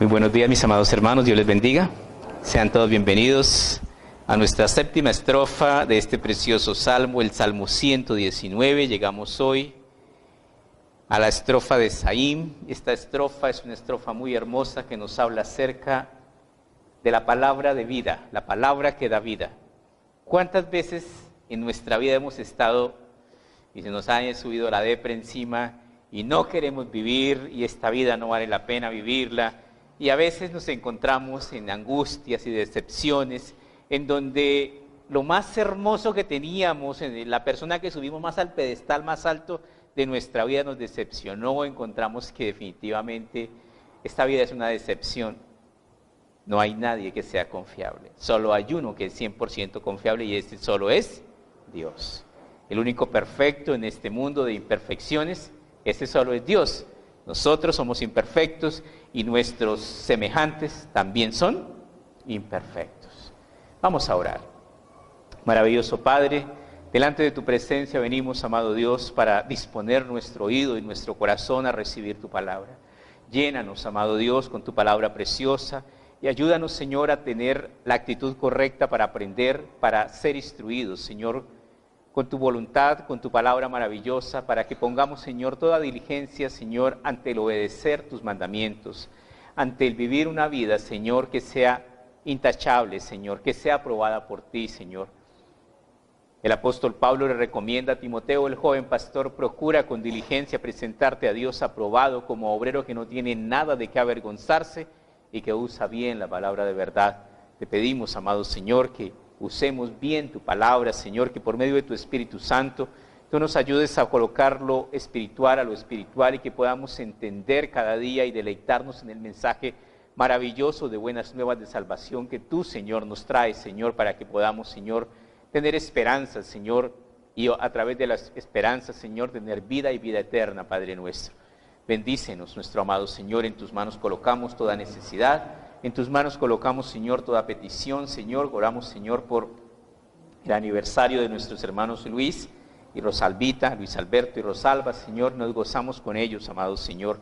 Muy buenos días, mis amados hermanos, Dios les bendiga. Sean todos bienvenidos a nuestra séptima estrofa de este precioso salmo, el Salmo 119. Llegamos hoy a la estrofa de Saim. Esta estrofa es una estrofa muy hermosa que nos habla acerca de la palabra de vida, la palabra que da vida. ¿Cuántas veces en nuestra vida hemos estado y se nos ha subido la depre encima y no queremos vivir y esta vida no vale la pena vivirla? Y a veces nos encontramos en angustias y decepciones, en donde lo más hermoso que teníamos, la persona que subimos más al pedestal más alto de nuestra vida nos decepcionó. Encontramos que definitivamente esta vida es una decepción. No hay nadie que sea confiable. Solo hay uno que es 100% confiable y este solo es Dios. El único perfecto en este mundo de imperfecciones, ese solo es Dios. Nosotros somos imperfectos y nuestros semejantes también son imperfectos. Vamos a orar. Maravilloso Padre, delante de tu presencia venimos, amado Dios, para disponer nuestro oído y nuestro corazón a recibir tu palabra. Llénanos, amado Dios, con tu palabra preciosa y ayúdanos, Señor, a tener la actitud correcta para aprender, para ser instruidos, Señor, con tu voluntad, con tu palabra maravillosa, para que pongamos, Señor, toda diligencia, Señor, ante el obedecer tus mandamientos, ante el vivir una vida, Señor, que sea intachable, Señor, que sea aprobada por ti, Señor. El apóstol Pablo le recomienda a Timoteo, el joven pastor: procura con diligencia presentarte a Dios aprobado como obrero que no tiene nada de qué avergonzarse y que usa bien la palabra de verdad. Te pedimos, amado Señor, que usemos bien tu palabra, Señor, que por medio de tu Espíritu Santo tú nos ayudes a colocar lo espiritual a lo espiritual y que podamos entender cada día y deleitarnos en el mensaje maravilloso de buenas nuevas de salvación que tú, Señor, nos traes, Señor, para que podamos, Señor, tener esperanza, Señor, y a través de las esperanzas, Señor, tener vida y vida eterna, Padre nuestro. Bendícenos, nuestro amado Señor, en tus manos colocamos toda necesidad. En tus manos colocamos, Señor, toda petición. Señor, oramos, Señor, por el aniversario de nuestros hermanos Luis y Rosalvita, Luis Alberto y Rosalba. Señor, nos gozamos con ellos, amado Señor.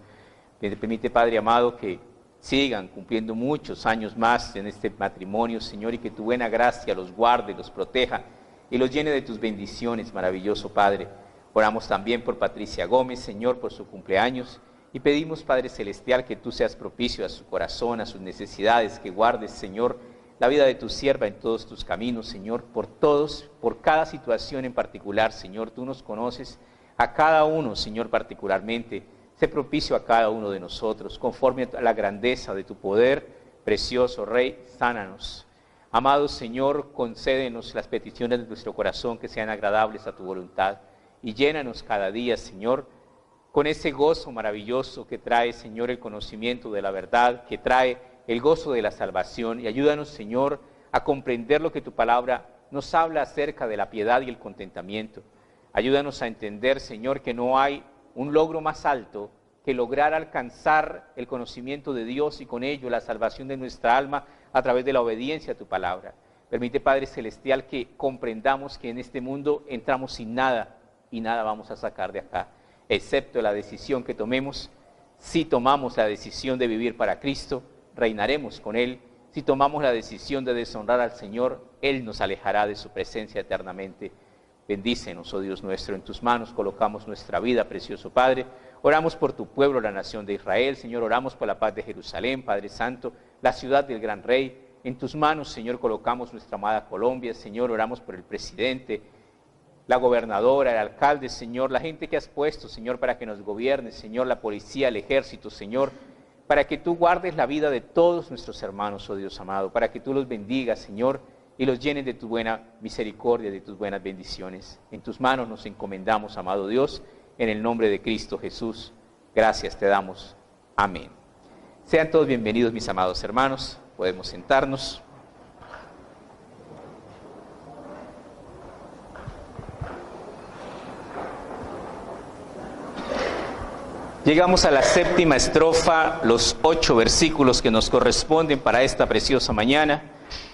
Permite, Padre amado, que sigan cumpliendo muchos años más en este matrimonio, Señor, y que tu buena gracia los guarde, los proteja y los llene de tus bendiciones, maravilloso Padre. Oramos también por Patricia Gómez, Señor, por su cumpleaños. Y pedimos, Padre Celestial, que tú seas propicio a su corazón, a sus necesidades, que guardes, Señor, la vida de tu sierva en todos tus caminos, Señor, por todos, por cada situación en particular, Señor. Tú nos conoces a cada uno, Señor, particularmente. Sé propicio a cada uno de nosotros, conforme a la grandeza de tu poder, precioso Rey, sánanos. Amado Señor, concédenos las peticiones de nuestro corazón que sean agradables a tu voluntad y llénanos cada día, Señor, con ese gozo maravilloso que trae, Señor, el conocimiento de la verdad, que trae el gozo de la salvación. Y ayúdanos, Señor, a comprender lo que tu palabra nos habla acerca de la piedad y el contentamiento. Ayúdanos a entender, Señor, que no hay un logro más alto que lograr alcanzar el conocimiento de Dios y con ello la salvación de nuestra alma a través de la obediencia a tu palabra. Permite, Padre Celestial, que comprendamos que en este mundo entramos sin nada y nada vamos a sacar de acá, excepto la decisión que tomemos. Si tomamos la decisión de vivir para Cristo, reinaremos con Él. Si tomamos la decisión de deshonrar al Señor, Él nos alejará de su presencia eternamente. Bendícenos, oh Dios nuestro, en tus manos colocamos nuestra vida, precioso Padre. Oramos por tu pueblo, la nación de Israel, Señor, oramos por la paz de Jerusalén, Padre Santo, la ciudad del gran Rey. En tus manos, Señor, colocamos nuestra amada Colombia, Señor, oramos por el presidente, la gobernadora, el alcalde, Señor, la gente que has puesto, Señor, para que nos gobierne, Señor, la policía, el ejército, Señor, para que tú guardes la vida de todos nuestros hermanos, oh Dios amado, para que tú los bendigas, Señor, y los llenes de tu buena misericordia, de tus buenas bendiciones. En tus manos nos encomendamos, amado Dios, en el nombre de Cristo Jesús. Gracias te damos. Amén. Sean todos bienvenidos, mis amados hermanos. Podemos sentarnos. Llegamos a la séptima estrofa, los 8 versículos que nos corresponden para esta preciosa mañana.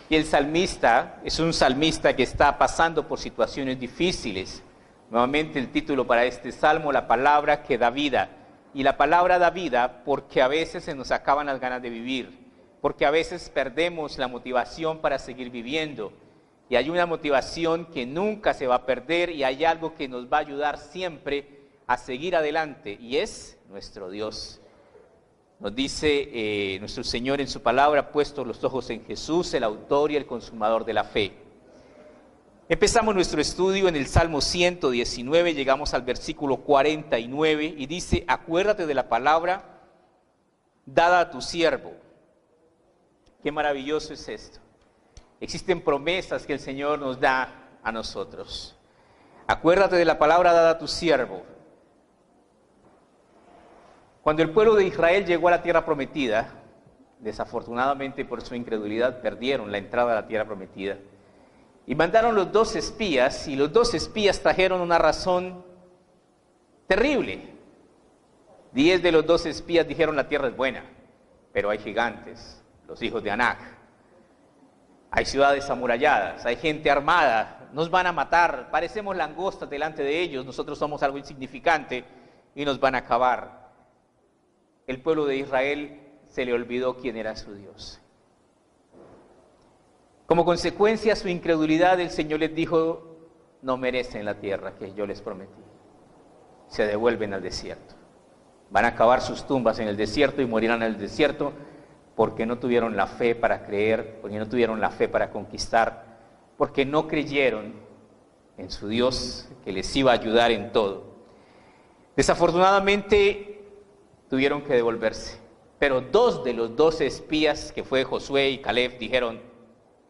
Y el salmista es un salmista que está pasando por situaciones difíciles. Nuevamente el título para este salmo, la palabra que da vida. y la palabra da vida porque a veces se nos acaban las ganas de vivir, porque a veces perdemos la motivación para seguir viviendo. Y hay una motivación que nunca se va a perder y hay algo que nos va a ayudar siempre a seguir adelante y es nuestro Dios. Nos dice nuestro Señor en su palabra, puestos los ojos en Jesús, el autor y el consumador de la fe. Empezamos nuestro estudio en el Salmo 119, llegamos al versículo 49 y dice, acuérdate de la palabra dada a tu siervo. Qué maravilloso es esto. Existen promesas que el Señor nos da a nosotros. Acuérdate de la palabra dada a tu siervo. Cuando el pueblo de Israel llegó a la tierra prometida, desafortunadamente por su incredulidad perdieron la entrada a la tierra prometida. Y mandaron los 2 espías, y los 2 espías trajeron una razón terrible. 10 de los 2 espías dijeron la tierra es buena, pero hay gigantes, los hijos de Anac. Hay ciudades amuralladas, hay gente armada, nos van a matar, parecemos langostas delante de ellos, nosotros somos algo insignificante y nos van a acabar. El pueblo de Israel se le olvidó quién era su Dios. Como consecuencia de su incredulidad, el Señor les dijo, no merecen la tierra que yo les prometí. Se devuelven al desierto. Van a cavar sus tumbas en el desierto y morirán en el desierto porque no tuvieron la fe para creer, porque no tuvieron la fe para conquistar, porque no creyeron en su Dios que les iba a ayudar en todo. Desafortunadamente tuvieron que devolverse, pero 2 de los 12 espías, que fue Josué y Caleb, dijeron,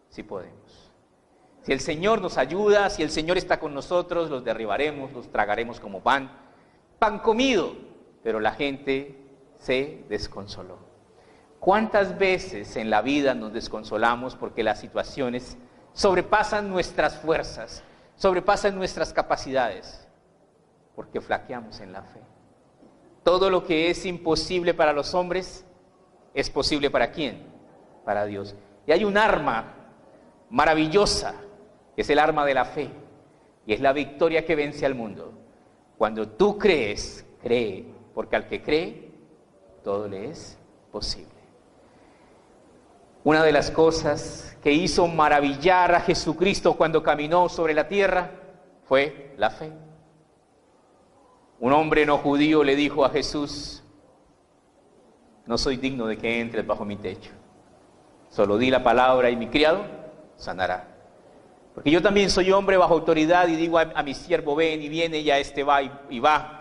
sí podemos. Si el Señor nos ayuda, si el Señor está con nosotros, los derribaremos, los tragaremos como pan comido. Pero la gente se desconsoló. ¿Cuántas veces en la vida nos desconsolamos porque las situaciones sobrepasan nuestras fuerzas, sobrepasan nuestras capacidades? Porque flaqueamos en la fe. Todo lo que es imposible para los hombres es posible ¿para quién? Para Dios. Y hay un arma maravillosa, que es el arma de la fe, y es la victoria que vence al mundo. Cuando tú crees, cree, porque al que cree, todo le es posible. Una de las cosas que hizo maravillar a Jesucristo cuando caminó sobre la tierra fue la fe. Un hombre no judío le dijo a Jesús, no soy digno de que entres bajo mi techo, solo di la palabra y mi criado sanará. Porque yo también soy hombre bajo autoridad y digo a mi siervo ven y viene y a este va y va.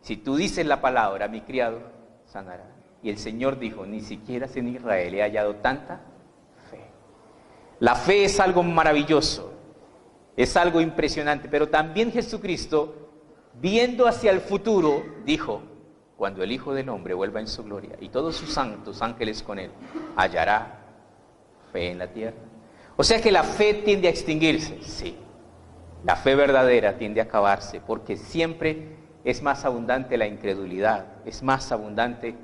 Si tú dices la palabra, mi criado sanará. Y el Señor dijo, ni siquiera en Israel he hallado tanta fe. La fe es algo maravilloso, es algo impresionante, pero también Jesucristo, viendo hacia el futuro, dijo, cuando el Hijo del Hombre vuelva en su gloria y todos sus santos ángeles con él, hallará fe en la tierra. O sea que la fe tiende a extinguirse, sí. La fe verdadera tiende a acabarse porque siempre es más abundante la incredulidad, es más abundante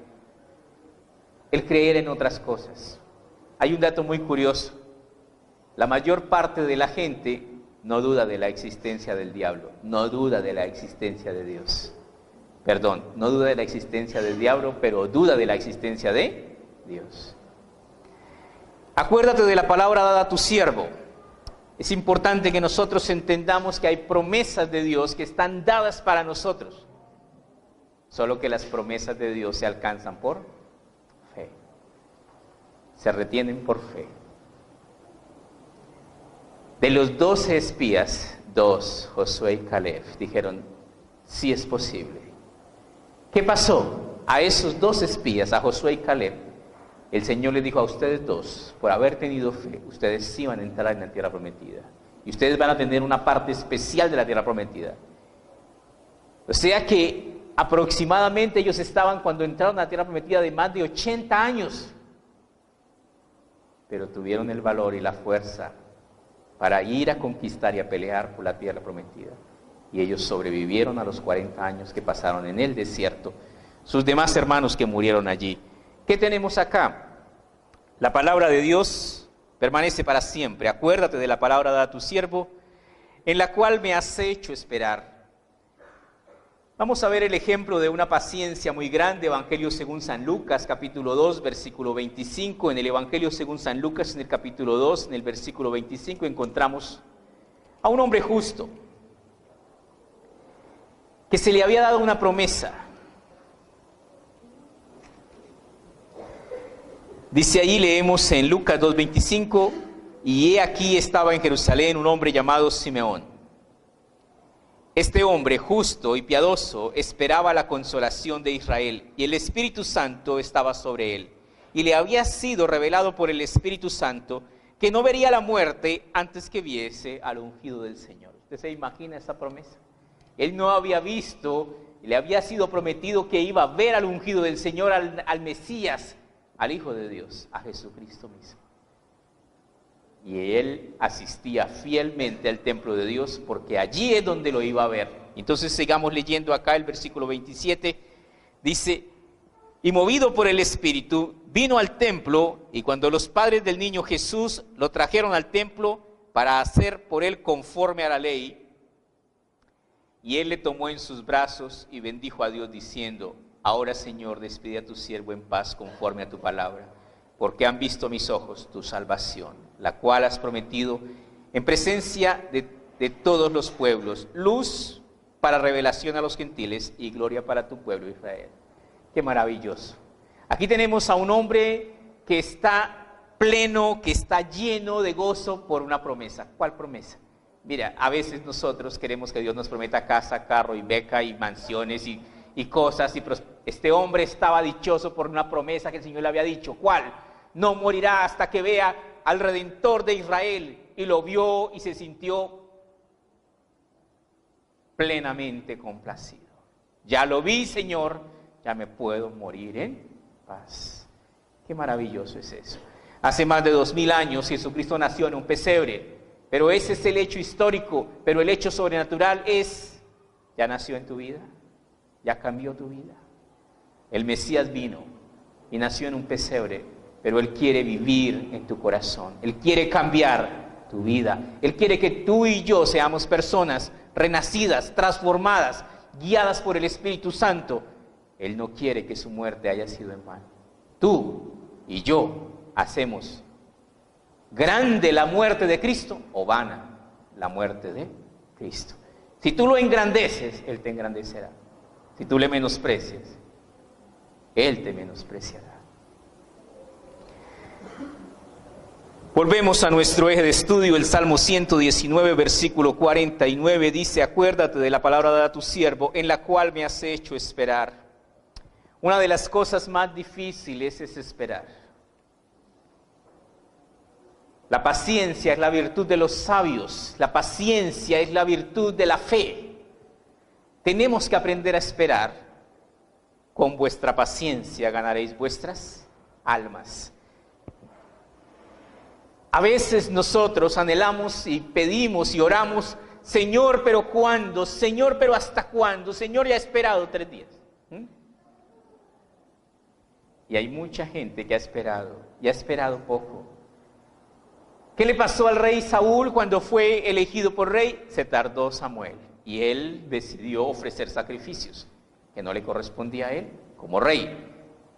el creer en otras cosas. Hay un dato muy curioso. La mayor parte de la gente no duda de la existencia del diablo, no duda de la existencia de Dios. Perdón, no duda de la existencia del diablo, pero duda de la existencia de Dios. Acuérdate de la palabra dada a tu siervo. Es importante que nosotros entendamos que hay promesas de Dios que están dadas para nosotros. Solo que las promesas de Dios se alcanzan por fe. Se retienen por fe. De los 12 espías, 2, Josué y Caleb, dijeron, sí es posible. ¿Qué pasó? A esos 2 espías, a Josué y Caleb, el Señor les dijo a ustedes 2, por haber tenido fe, ustedes sí van a entrar en la tierra prometida. Y ustedes van a tener una parte especial de la tierra prometida. O sea que aproximadamente ellos estaban cuando entraron a la tierra prometida de más de 80 años. Pero tuvieron el valor y la fuerza para ir a conquistar y a pelear por la tierra prometida. Y ellos sobrevivieron a los 40 años que pasaron en el desierto. Sus demás hermanos que murieron allí. ¿Qué tenemos acá? La palabra de Dios permanece para siempre. Acuérdate de la palabra dada a tu siervo, en la cual me has hecho esperar. Vamos a ver el ejemplo de una paciencia muy grande, Evangelio según San Lucas, capítulo 2, versículo 25. En el Evangelio según San Lucas, en el capítulo 2, en el versículo 25, encontramos a un hombre justo, que se le había dado una promesa. Dice ahí, leemos en Lucas 2:25, y he aquí estaba en Jerusalén un hombre llamado Simeón. Este hombre justo y piadoso esperaba la consolación de Israel, y el Espíritu Santo estaba sobre él. Y le había sido revelado por el Espíritu Santo que no vería la muerte antes que viese al ungido del Señor. ¿Usted se imagina esa promesa? Él no había visto, le había sido prometido que iba a ver al ungido del Señor, al Mesías, al Hijo de Dios, a Jesucristo mismo. Y él asistía fielmente al templo de Dios porque allí es donde lo iba a ver. Entonces sigamos leyendo acá el versículo 27. Dice, y movido por el Espíritu, vino al templo, y cuando los padres del niño Jesús lo trajeron al templo para hacer por él conforme a la ley, y él le tomó en sus brazos y bendijo a Dios diciendo, ahora Señor, despide a tu siervo en paz conforme a tu palabra, porque han visto mis ojos tu salvación, la cual has prometido en presencia de todos los pueblos, luz para revelación a los gentiles y gloria para tu pueblo Israel. Qué maravilloso. Aquí tenemos a un hombre que está pleno, que está lleno de gozo por una promesa. ¿Cuál promesa? Mira, a veces nosotros queremos que Dios nos prometa casa, carro y beca y mansiones y cosas. Este hombre estaba dichoso por una promesa que el Señor le había dicho. ¿Cuál? No morirá hasta que vea al Redentor de Israel. Y lo vio y se sintió plenamente complacido. Ya lo vi, Señor, ya me puedo morir en paz. Qué maravilloso es eso. Hace más de 2000 años Jesucristo nació en un pesebre, pero ese es el hecho histórico, pero el hecho sobrenatural es, ya nació en tu vida, ya cambió tu vida. El Mesías vino y nació en un pesebre, pero Él quiere vivir en tu corazón. Él quiere cambiar tu vida. Él quiere que tú y yo seamos personas renacidas, transformadas, guiadas por el Espíritu Santo. Él no quiere que su muerte haya sido en vano. Tú y yo hacemos grande la muerte de Cristo o vana la muerte de Cristo. Si tú lo engrandeces, Él te engrandecerá. Si tú le menosprecias, Él te menospreciará. Volvemos a nuestro eje de estudio, el Salmo 119, versículo 49, dice, acuérdate de la palabra dada a tu siervo, en la cual me has hecho esperar. Una de las cosas más difíciles es esperar. La paciencia es la virtud de los sabios, la paciencia es la virtud de la fe. Tenemos que aprender a esperar. Con vuestra paciencia ganaréis vuestras almas. A veces nosotros anhelamos y pedimos y oramos, Señor, pero ¿cuándo? Señor, pero ¿hasta cuándo? Señor, ya he esperado 3 días. Y hay mucha gente que ha esperado, y ha esperado poco. ¿Qué le pasó al rey Saúl cuando fue elegido por rey? Se tardó Samuel, y él decidió ofrecer sacrificios, que no le correspondía a él como rey.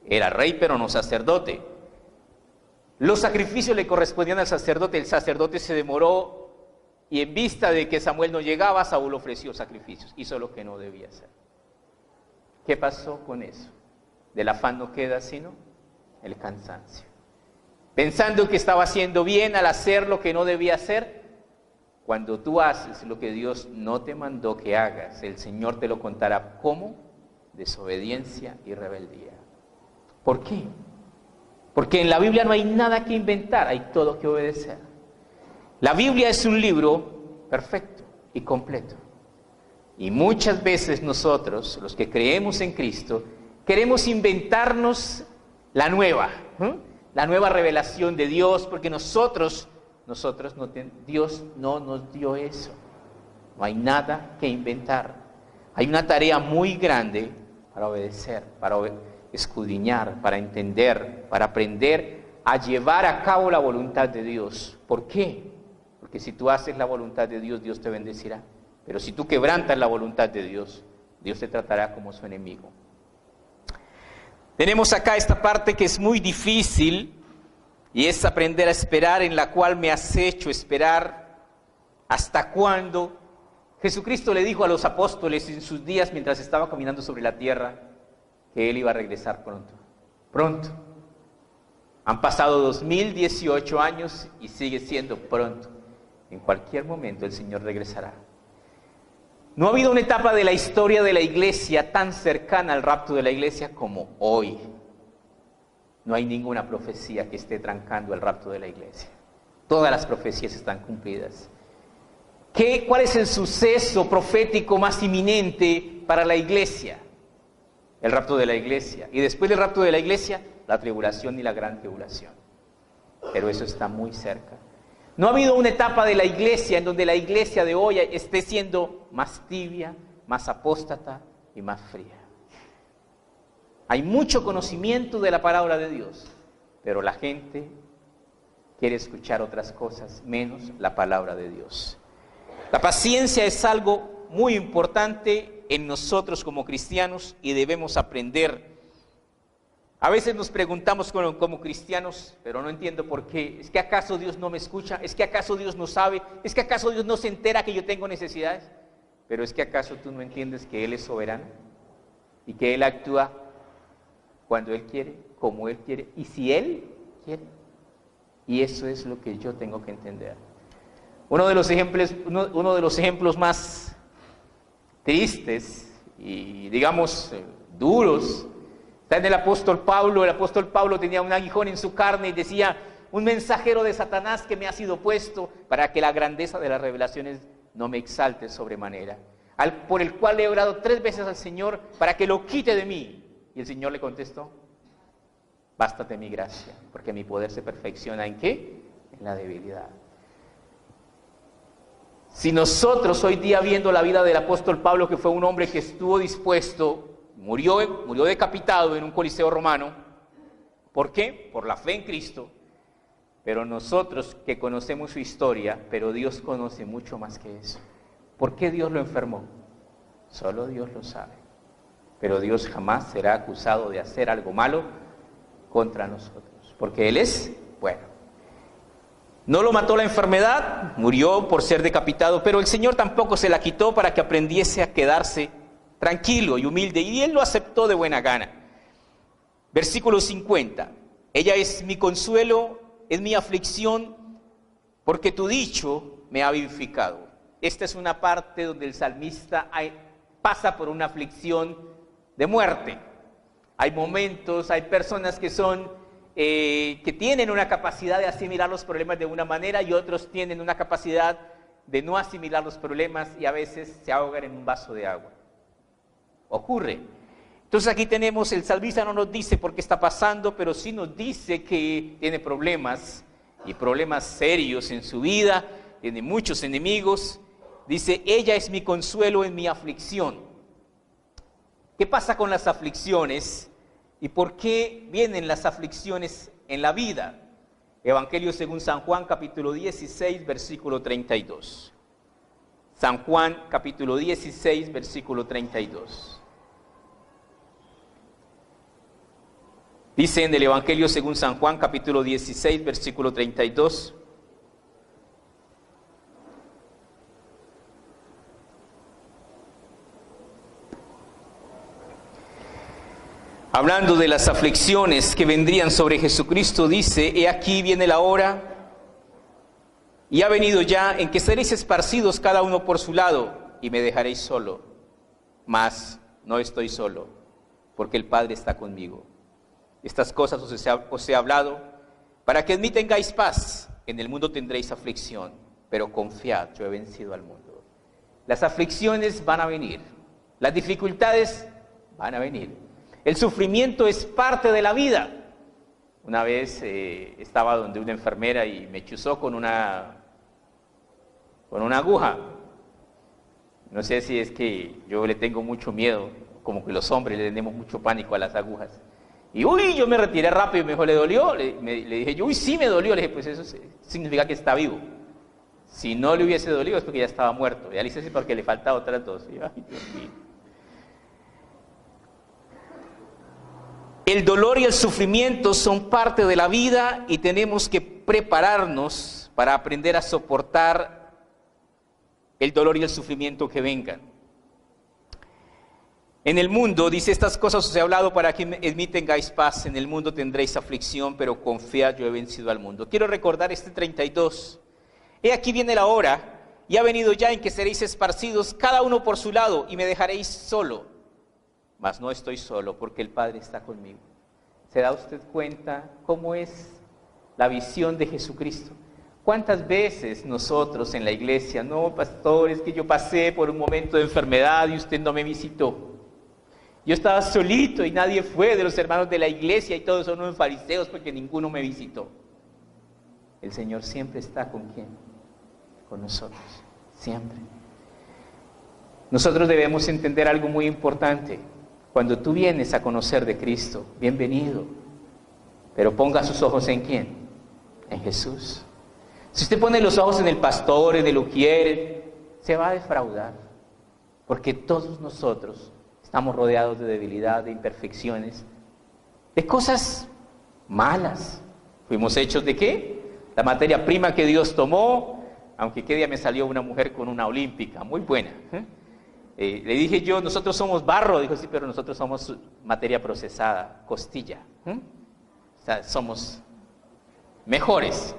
Era rey, pero no sacerdote. Los sacrificios le correspondían al sacerdote, el sacerdote se demoró y en vista de que Samuel no llegaba, Saúl ofreció sacrificios, hizo lo que no debía hacer. ¿Qué pasó con eso? Del afán no queda sino el cansancio. Pensando que estaba haciendo bien al hacer lo que no debía hacer, cuando tú haces lo que Dios no te mandó que hagas, el Señor te lo contará como desobediencia y rebeldía. ¿Por qué? Porque en la Biblia no hay nada que inventar, hay todo que obedecer. La Biblia es un libro perfecto y completo. Y muchas veces nosotros, los que creemos en Cristo, queremos inventarnos la nueva revelación de Dios, porque Dios no nos dio eso. No hay nada que inventar. Hay una tarea muy grande para obedecer, escudriñar, para entender, para aprender a llevar a cabo la voluntad de Dios. ¿Por qué? Porque si tú haces la voluntad de Dios, Dios te bendecirá. Pero si tú quebrantas la voluntad de Dios Dios te tratará como su enemigo. Tenemos acá esta parte que es muy difícil y es aprender a esperar, en la cual me has hecho esperar. ¿Hasta cuándo? Jesucristo le dijo a los apóstoles en sus días mientras estaba caminando sobre la tierra que Él iba a regresar pronto. Pronto. Han pasado 2018 años y sigue siendo pronto. En cualquier momento el Señor regresará. No ha habido una etapa de la historia de la iglesia tan cercana al rapto de la iglesia como hoy. No hay ninguna profecía que esté trancando el rapto de la iglesia. Todas las profecías están cumplidas. ¿Cuál es el suceso profético más inminente para la iglesia? El rapto de la iglesia. Y después del rapto de la iglesia, la tribulación y la gran tribulación. Pero eso está muy cerca. No ha habido una etapa de la iglesia en donde la iglesia de hoy esté siendo más tibia, más apóstata y más fría. Hay mucho conocimiento de la palabra de Dios, pero la gente quiere escuchar otras cosas, menos la palabra de Dios. La paciencia es algo muy importante en nosotros como cristianos y debemos aprender. A veces nos preguntamos como cristianos, pero no entiendo por qué. ¿Es que acaso Dios no me escucha? ¿Es que acaso Dios no sabe? ¿Es que acaso Dios no se entera que yo tengo necesidades? Pero ¿es que acaso tú no entiendes que Él es soberano? Y que Él actúa cuando Él quiere, como Él quiere, y si Él quiere. Y eso es lo que yo tengo que entender. Uno de los ejemplos más tristes y digamos duros está en el apóstol Pablo. El apóstol Pablo tenía un aguijón en su carne y decía: un mensajero de Satanás que me ha sido puesto para que la grandeza de las revelaciones no me exalte sobremanera, por el cual he orado 3 veces al Señor para que lo quite de mí. Y el Señor le contestó: bástate mi gracia, porque mi poder se perfecciona ¿en qué? En la debilidad. Si nosotros hoy día, viendo la vida del apóstol Pablo, que fue un hombre que estuvo dispuesto, murió decapitado en un coliseo romano. ¿Por qué? Por la fe en Cristo. Pero nosotros que conocemos su historia, pero Dios conoce mucho más que eso. ¿Por qué Dios lo enfermó? Solo Dios lo sabe. Pero Dios jamás será acusado de hacer algo malo contra nosotros, porque Él es bueno. No lo mató la enfermedad, murió por ser decapitado, pero el Señor tampoco se la quitó para que aprendiese a quedarse tranquilo y humilde, y Él lo aceptó de buena gana. Versículo 50, ella es mi consuelo, es mi aflicción, porque tu dicho me ha vivificado. Esta es una parte donde el salmista pasa por una aflicción de muerte. Hay momentos, hay personas que que tienen una capacidad de asimilar los problemas de una manera y otros tienen una capacidad de no asimilar los problemas y a veces se ahogan en un vaso de agua. Ocurre. Entonces aquí tenemos, el salmista no nos dice por qué está pasando, pero sí nos dice que tiene problemas y problemas serios en su vida, tiene muchos enemigos. Dice: ella es mi consuelo en mi aflicción. ¿Qué pasa con las aflicciones? ¿Y por qué vienen las aflicciones en la vida? Evangelio según San Juan, capítulo 16, versículo 32. San Juan, capítulo 16, versículo 32. Dice en el Evangelio según San Juan, capítulo 16, versículo 32. Hablando de las aflicciones que vendrían sobre Jesucristo, dice: he aquí viene la hora, y ha venido ya, en que seréis esparcidos cada uno por su lado, y me dejaréis solo. Mas no estoy solo, porque el Padre está conmigo. Estas cosas os he hablado, para que en mí tengáis paz. En el mundo tendréis aflicción, pero confiad, yo he vencido al mundo. Las aflicciones van a venir, las dificultades van a venir. El sufrimiento es parte de la vida. Una vez estaba donde una enfermera y me chuzó con una aguja. No sé si es que yo le tengo mucho miedo, como que los hombres le tenemos mucho pánico a las agujas. Y yo me retiré rápido y me dijo: ¿le dolió? Le dije: uy, sí me dolió. Le dije: pues eso significa que está vivo. Si no le hubiese dolido es porque ya estaba muerto. Ya le hice así porque le faltaba otras dos. Y, ay, Dios mío. El dolor y el sufrimiento son parte de la vida y tenemos que prepararnos para aprender a soportar el dolor y el sufrimiento que vengan. En el mundo, dice, estas cosas os he hablado para que en mí tengáis paz. En el mundo tendréis aflicción, pero confiad, yo he vencido al mundo. Quiero recordar este 32. He aquí viene la hora, y ha venido ya en que seréis esparcidos, cada uno por su lado, y me dejaréis solo. Mas no estoy solo, porque el Padre está conmigo. ¿Se da usted cuenta cómo es la visión de Jesucristo? ¿Cuántas veces nosotros en la iglesia, no, pastor, es que yo pasé por un momento de enfermedad y usted no me visitó? Yo estaba solito y nadie fue de los hermanos de la iglesia y todos son unos fariseos porque ninguno me visitó. El Señor siempre está ¿con quién? Con nosotros, siempre. Nosotros debemos entender algo muy importante. Cuando tú vienes a conocer de Cristo, bienvenido. Pero ponga sus ojos ¿en quién? En Jesús. Si usted pone los ojos en el pastor, en el ujier, se va a defraudar. Porque todos nosotros estamos rodeados de debilidad, de imperfecciones, de cosas malas. Fuimos hechos ¿de qué? La materia prima que Dios tomó, aunque qué día me salió una mujer con una olímpica, muy buena. Le dije yo, nosotros somos barro, dijo, sí, pero nosotros somos materia procesada, costilla. O sea, somos mejores.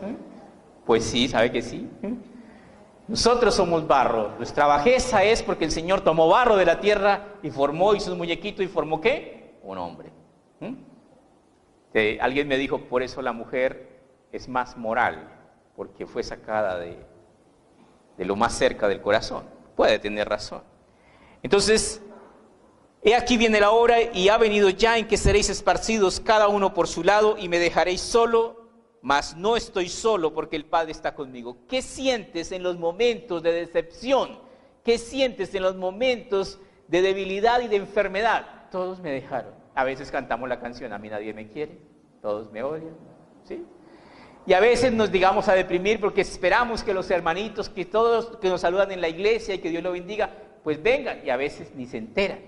Pues sí, ¿sabe que sí? Nosotros somos barro. Nuestra bajeza es porque el Señor tomó barro de la tierra y formó, hizo un muñequito y formó ¿qué? Un hombre. Alguien me dijo, por eso la mujer es más moral, porque fue sacada de lo más cerca del corazón. Puede tener razón. Entonces, he aquí viene la hora y ha venido ya en que seréis esparcidos cada uno por su lado y me dejaréis solo, mas no estoy solo porque el Padre está conmigo. ¿Qué sientes en los momentos de decepción? ¿Qué sientes en los momentos de debilidad y de enfermedad? Todos me dejaron. A veces cantamos la canción, a mí nadie me quiere, todos me odian, ¿sí? Y a veces nos digamos a deprimir porque esperamos que los hermanitos, que todos que nos saludan en la iglesia y que Dios lo bendiga, pues vengan, y a veces ni se enteran.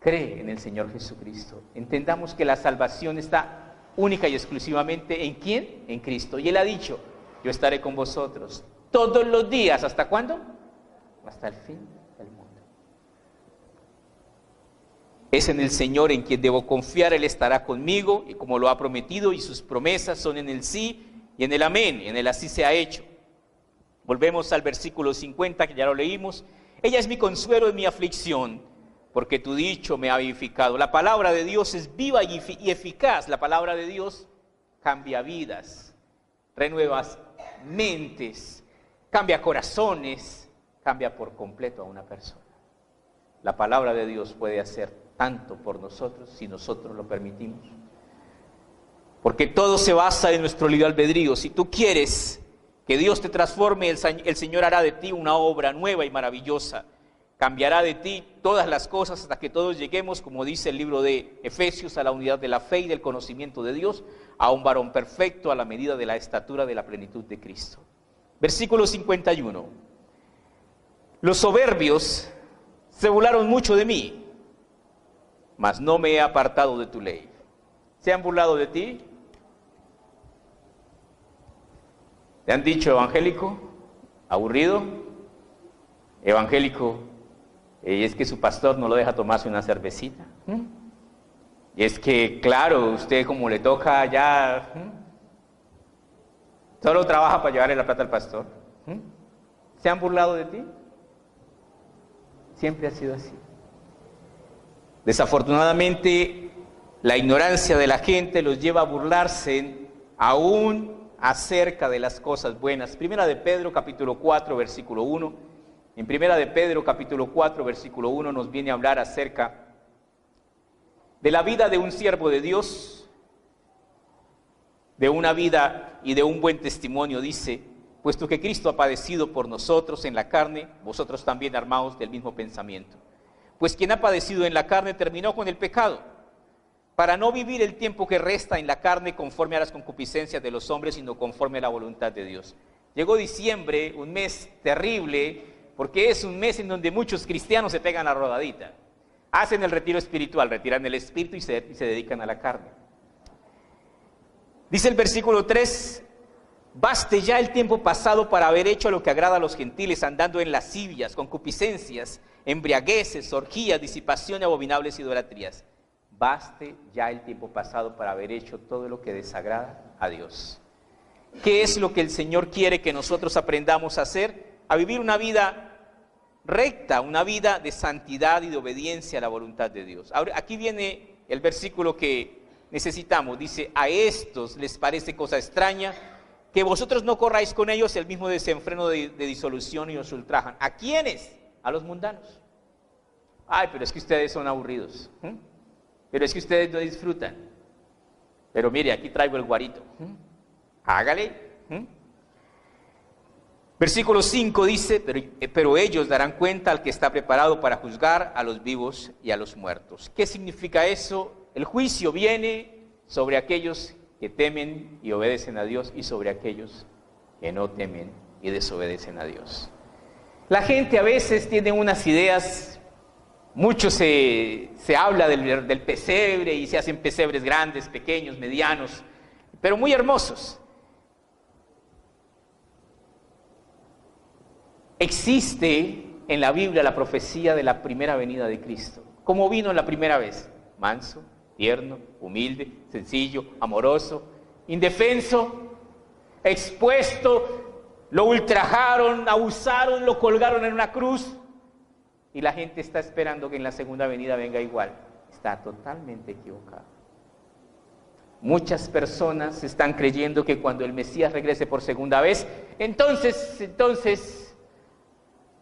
Cree en el Señor Jesucristo. Entendamos que la salvación está única y exclusivamente ¿en quién? En Cristo. Y Él ha dicho, yo estaré con vosotros todos los días. ¿Hasta cuándo? Hasta el fin del mundo. Es en el Señor en quien debo confiar. Él estará conmigo y como lo ha prometido, y sus promesas son en el sí y en el amén, y en el así se ha hecho. Volvemos al versículo 50 que ya lo leímos. Ella es mi consuelo en mi aflicción, porque tu dicho me ha vivificado. La palabra de Dios es viva y eficaz. La palabra de Dios cambia vidas, renueva mentes, cambia corazones, cambia por completo a una persona. La palabra de Dios puede hacer tanto por nosotros si nosotros lo permitimos. Porque todo se basa en nuestro libre albedrío. Si tú quieres que Dios te transforme, el Señor hará de ti una obra nueva y maravillosa. Cambiará de ti todas las cosas hasta que todos lleguemos, como dice el libro de Efesios, a la unidad de la fe y del conocimiento de Dios, a un varón perfecto a la medida de la estatura de la plenitud de Cristo. Versículo 51. Los soberbios se burlaron mucho de mí, mas no me he apartado de tu ley. ¿Se han burlado de ti? ¿Te han dicho evangélico? ¿Aburrido? Evangélico, y es que su pastor no lo deja tomarse una cervecita. Y es que, claro, usted como le toca ya, solo trabaja para llevarle la plata al pastor. ¿Se han burlado de ti? Siempre ha sido así. Desafortunadamente, la ignorancia de la gente los lleva a burlarse aún acerca de las cosas buenas. Primera de Pedro, capítulo 4, versículo 1. En Primera de Pedro, capítulo 4, versículo 1, nos viene a hablar acerca de la vida de un siervo de Dios, de una vida y de un buen testimonio. Dice, puesto que Cristo ha padecido por nosotros en la carne, vosotros también armaos del mismo pensamiento. Pues quien ha padecido en la carne terminó con el pecado, para no vivir el tiempo que resta en la carne conforme a las concupiscencias de los hombres, sino conforme a la voluntad de Dios. Llegó diciembre, un mes terrible, porque es un mes en donde muchos cristianos se pegan la rodadita. hacen el retiro espiritual, retiran el espíritu y se dedican a la carne. Dice el versículo 3, baste ya el tiempo pasado para haber hecho lo que agrada a los gentiles, andando en lascivias, concupiscencias, embriagueces, orgías, disipación y abominables idolatrías. Baste ya el tiempo pasado para haber hecho todo lo que desagrada a Dios. ¿Qué es lo que el Señor quiere que nosotros aprendamos a hacer? A vivir una vida recta, una vida de santidad y de obediencia a la voluntad de Dios. Ahora, aquí viene el versículo que necesitamos. Dice, a estos les parece cosa extraña que vosotros no corráis con ellos el mismo desenfreno de disolución y os ultrajan. ¿A quiénes? A los mundanos. Ay, pero es que ustedes son aburridos. Pero es que ustedes no disfrutan. Pero mire, aquí traigo el guarito. Hágale. Versículo 5 dice, pero ellos darán cuenta al que está preparado para juzgar a los vivos y a los muertos. ¿Qué significa eso? El juicio viene sobre aquellos que temen y obedecen a Dios y sobre aquellos que no temen y desobedecen a Dios. La gente a veces tiene unas ideas, mucho se habla del pesebre y se hacen pesebres grandes, pequeños, medianos, pero muy hermosos. Existe en la Biblia la profecía de la primera venida de Cristo. ¿Cómo vino la primera vez? Manso, tierno, humilde, sencillo, amoroso, indefenso, expuesto, lo ultrajaron, abusaron, lo colgaron en una cruz y la gente está esperando que en la segunda venida venga igual. Está totalmente equivocado. Muchas personas están creyendo que cuando el Mesías regrese por segunda vez, entonces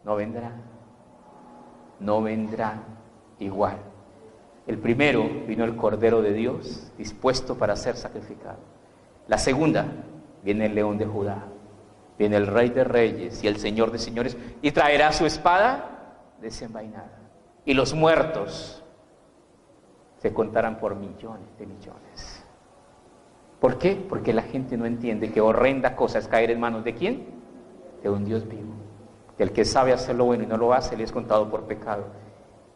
no vendrá igual. El primero vino el Cordero de Dios, dispuesto para ser sacrificado. La segunda, viene el León de Judá, viene el Rey de Reyes y el Señor de Señores, y traerá su espada desenvainada. Y los muertos se contarán por millones de millones. ¿Por qué? Porque la gente no entiende que horrenda cosa es caer en manos ¿de quién? De un Dios vivo. El que sabe hacer lo bueno y no lo hace, le es contado por pecado.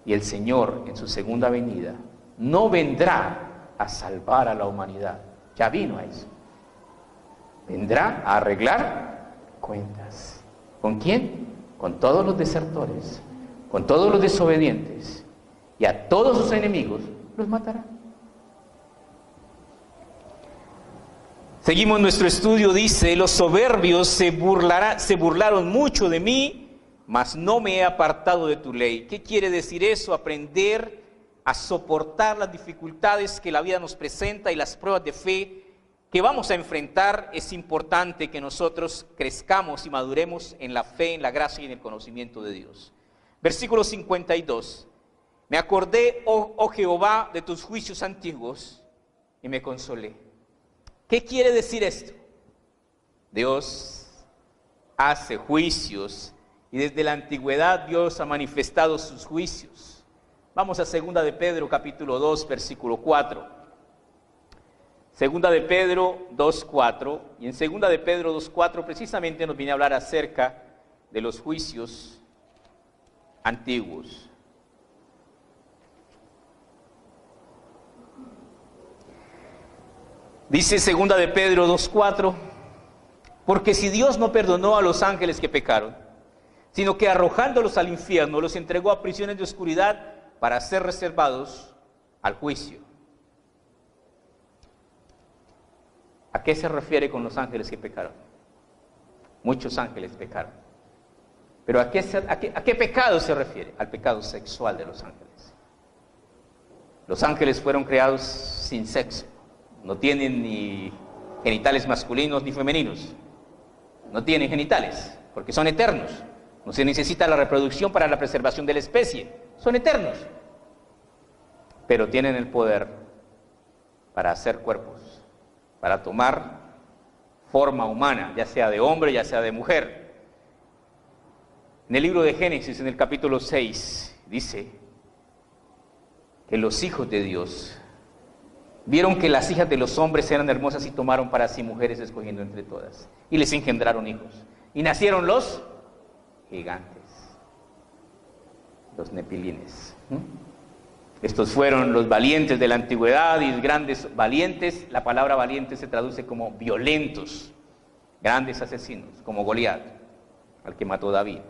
Y el Señor, en su segunda venida, no vendrá a salvar a la humanidad. Ya vino a eso. Vendrá a arreglar cuentas. ¿Con quién? Con todos los desertores, con todos los desobedientes. Y a todos sus enemigos los matará. Seguimos nuestro estudio, dice, los soberbios se burlaron mucho de mí, mas no me he apartado de tu ley. ¿Qué quiere decir eso? Aprender a soportar las dificultades que la vida nos presenta y las pruebas de fe que vamos a enfrentar. Es importante que nosotros crezcamos y maduremos en la fe, en la gracia y en el conocimiento de Dios. Versículo 52. Me acordé, oh Jehová, de tus juicios antiguos y me consolé. ¿Qué quiere decir esto? Dios hace juicios y desde la antigüedad Dios ha manifestado sus juicios. Vamos a 2 de Pedro capítulo 2 versículo 4. 2 de Pedro 2:4, y en 2 de Pedro 2:4 precisamente nos viene a hablar acerca de los juicios antiguos. Dice 2 de Pedro 2:4, porque si Dios no perdonó a los ángeles que pecaron, sino que arrojándolos al infierno los entregó a prisiones de oscuridad para ser reservados al juicio. ¿A qué se refiere con los ángeles que pecaron? Muchos ángeles pecaron. ¿Pero a qué pecado se refiere? Al pecado sexual de los ángeles. Los ángeles fueron creados sin sexo. No tienen ni genitales masculinos ni femeninos. No tienen genitales, porque son eternos. No se necesita la reproducción para la preservación de la especie. Son eternos. Pero tienen el poder para hacer cuerpos, para tomar forma humana, ya sea de hombre, ya sea de mujer. En el libro de Génesis, en el capítulo 6, dice que los hijos de Dios vieron que las hijas de los hombres eran hermosas y tomaron para sí mujeres escogiendo entre todas. Y les engendraron hijos. Y nacieron los gigantes, los nepilines. Estos fueron los valientes de la antigüedad y grandes valientes. La palabra valiente se traduce como violentos, grandes asesinos, como Goliat, al que mató David.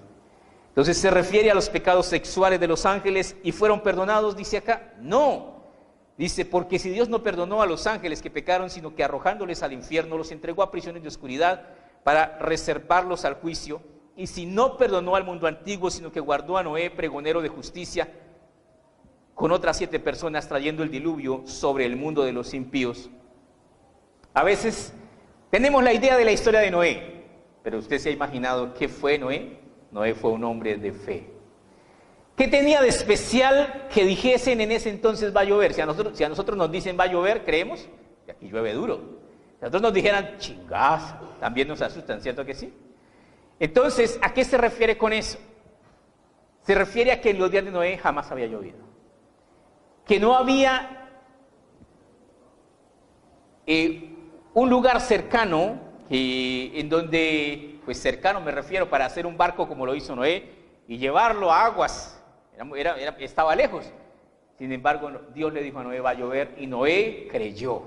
Entonces se refiere a los pecados sexuales de los ángeles y fueron perdonados, dice acá. No, dice, porque si Dios no perdonó a los ángeles que pecaron, sino que arrojándoles al infierno los entregó a prisiones de oscuridad para reservarlos al juicio, y si no perdonó al mundo antiguo, sino que guardó a Noé, pregonero de justicia, con otras 7 personas trayendo el diluvio sobre el mundo de los impíos. A veces tenemos la idea de la historia de Noé, pero usted se ha imaginado qué fue Noé. Noé fue un hombre de fe. ¿Qué tenía de especial que dijesen en ese entonces va a llover? Si a nosotros nos dicen va a llover, creemos que aquí llueve duro. Si a nosotros nos dijeran chingaza, también nos asustan, ¿cierto que sí? Entonces, ¿a qué se refiere con eso? Se refiere a que en los días de Noé jamás había llovido. Que no había un lugar cercano, en donde, pues cercano me refiero, para hacer un barco como lo hizo Noé y llevarlo a aguas, estaba lejos. Sin embargo, Dios le dijo a Noé, va a llover, y Noé creyó.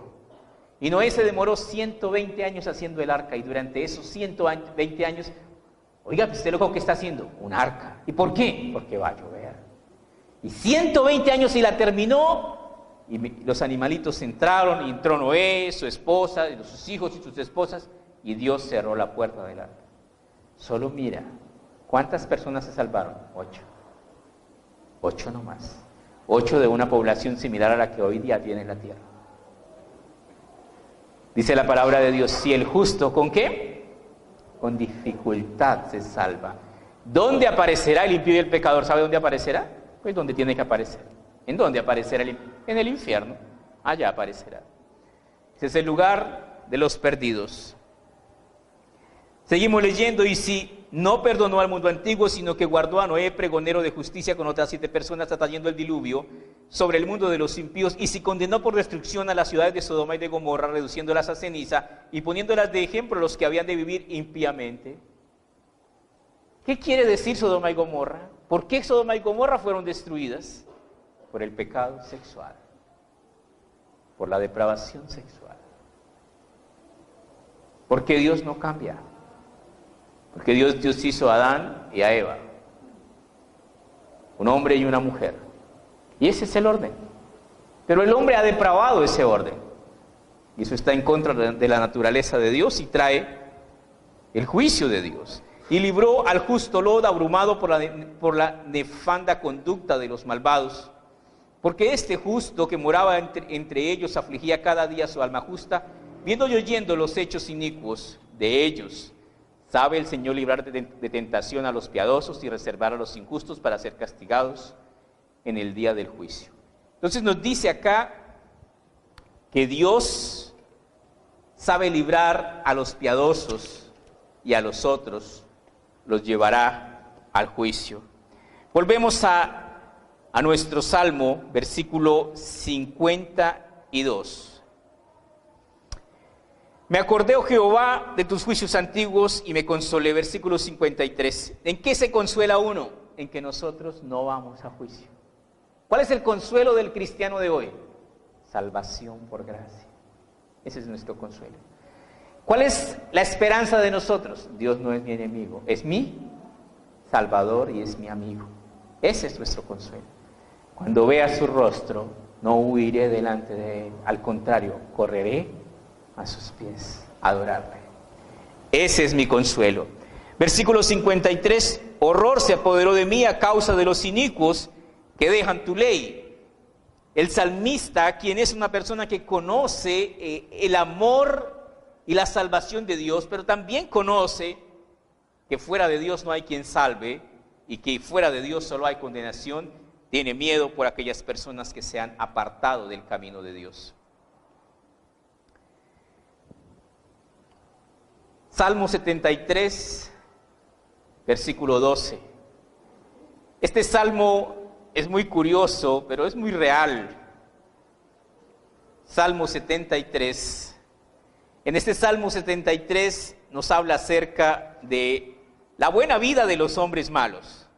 Y Noé se demoró 120 años haciendo el arca, y durante esos 120 años, oiga, pues usted loco, ¿qué está haciendo? Un arca. ¿Y por qué? Porque va a llover. Y 120 años y la terminó, y los animalitos entraron, y entró Noé, su esposa, y sus hijos y sus esposas, y Dios cerró la puerta del arca. Solo mira, ¿cuántas personas se salvaron? 8. 8 nomás. 8 de una población similar a la que hoy día tiene la tierra. Dice la palabra de Dios, si el justo, ¿con qué? Con dificultad se salva. ¿Dónde aparecerá el impío y el pecador? ¿Sabe dónde aparecerá? Pues donde tiene que aparecer. ¿En dónde aparecerá? En el infierno. Allá aparecerá. Ese es el lugar de los perdidos. Seguimos leyendo, y si no perdonó al mundo antiguo, sino que guardó a Noé, pregonero de justicia, con otras 7 personas, trayendo el diluvio sobre el mundo de los impíos, y si condenó por destrucción a las ciudades de Sodoma y de Gomorra, reduciéndolas a ceniza y poniéndolas de ejemplo a los que habían de vivir impíamente. ¿Qué quiere decir Sodoma y Gomorra? ¿Por qué Sodoma y Gomorra fueron destruidas? Por el pecado sexual, por la depravación sexual. Porque Dios no cambia. Porque Dios hizo a Adán y a Eva, un hombre y una mujer. Y ese es el orden. Pero el hombre ha depravado ese orden. Y eso está en contra de la naturaleza de Dios y trae el juicio de Dios. Y libró al justo Lot, abrumado por la nefanda conducta de los malvados. Porque este justo que moraba entre ellos afligía cada día su alma justa, viendo y oyendo los hechos inicuos de ellos. Sabe el Señor librar de tentación a los piadosos y reservar a los injustos para ser castigados en el día del juicio. Entonces nos dice acá que Dios sabe librar a los piadosos y a los otros los llevará al juicio. Volvemos a nuestro Salmo, versículo 52. Me acordé, oh Jehová, de tus juicios antiguos y me consolé. Versículo 53. ¿En qué se consuela uno? En que nosotros no vamos a juicio. ¿Cuál es el consuelo del cristiano de hoy? Salvación por gracia. Ese es nuestro consuelo. ¿Cuál es la esperanza de nosotros? Dios no es mi enemigo, es mi Salvador y es mi amigo. Ese es nuestro consuelo. Cuando vea su rostro, no huiré delante de él. Al contrario, correré a sus pies, a adorarle. Ese es mi consuelo. Versículo 53. Horror se apoderó de mí a causa de los inicuos que dejan tu ley. El salmista, quien es una persona que conoce el amor y la salvación de Dios, pero también conoce que fuera de Dios no hay quien salve y que fuera de Dios solo hay condenación, tiene miedo por aquellas personas que se han apartado del camino de Dios. Salmo 73, versículo 12. Este salmo es muy curioso, pero es muy real. Salmo 73. En este Salmo 73 nos habla acerca de la buena vida de los hombres malos.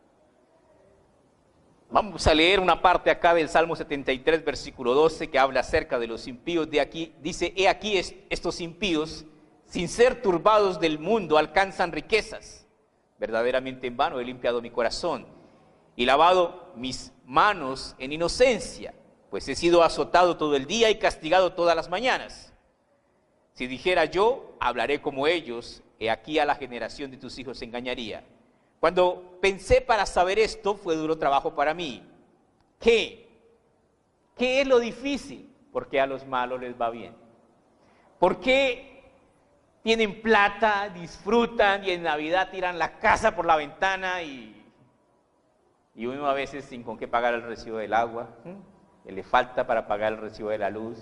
Vamos a leer una parte acá del Salmo 73, versículo 12, que habla acerca de los impíos. De aquí dice: he aquí estos impíos, sin ser turbados del mundo, alcanzan riquezas. Verdaderamente en vano he limpiado mi corazón y lavado mis manos en inocencia, pues he sido azotado todo el día y castigado todas las mañanas. Si dijera yo, hablaré como ellos, he aquí a la generación de tus hijos engañaría. Cuando pensé para saber esto, fue duro trabajo para mí. ¿Qué? ¿Qué es lo difícil? Porque a los malos les va bien. ¿Por qué tienen plata, disfrutan y en Navidad tiran la casa por la ventana y uno a veces sin con qué pagar el recibo del agua, que le falta para pagar el recibo de la luz,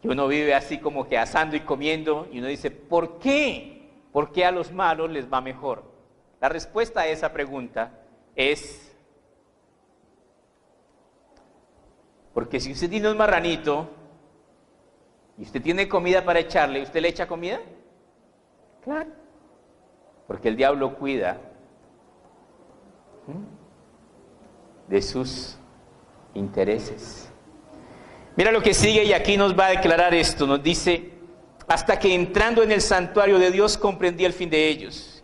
que uno vive así como que asando y comiendo y uno dice, ¿por qué? ¿Por qué a los malos les va mejor? La respuesta a esa pregunta es porque si usted tiene un marranito y usted tiene comida para echarle, ¿usted le echa comida? Claro, porque el diablo cuida de sus intereses. Mira lo que sigue y aquí nos va a declarar esto, nos dice, hasta que entrando en el santuario de Dios comprendí el fin de ellos.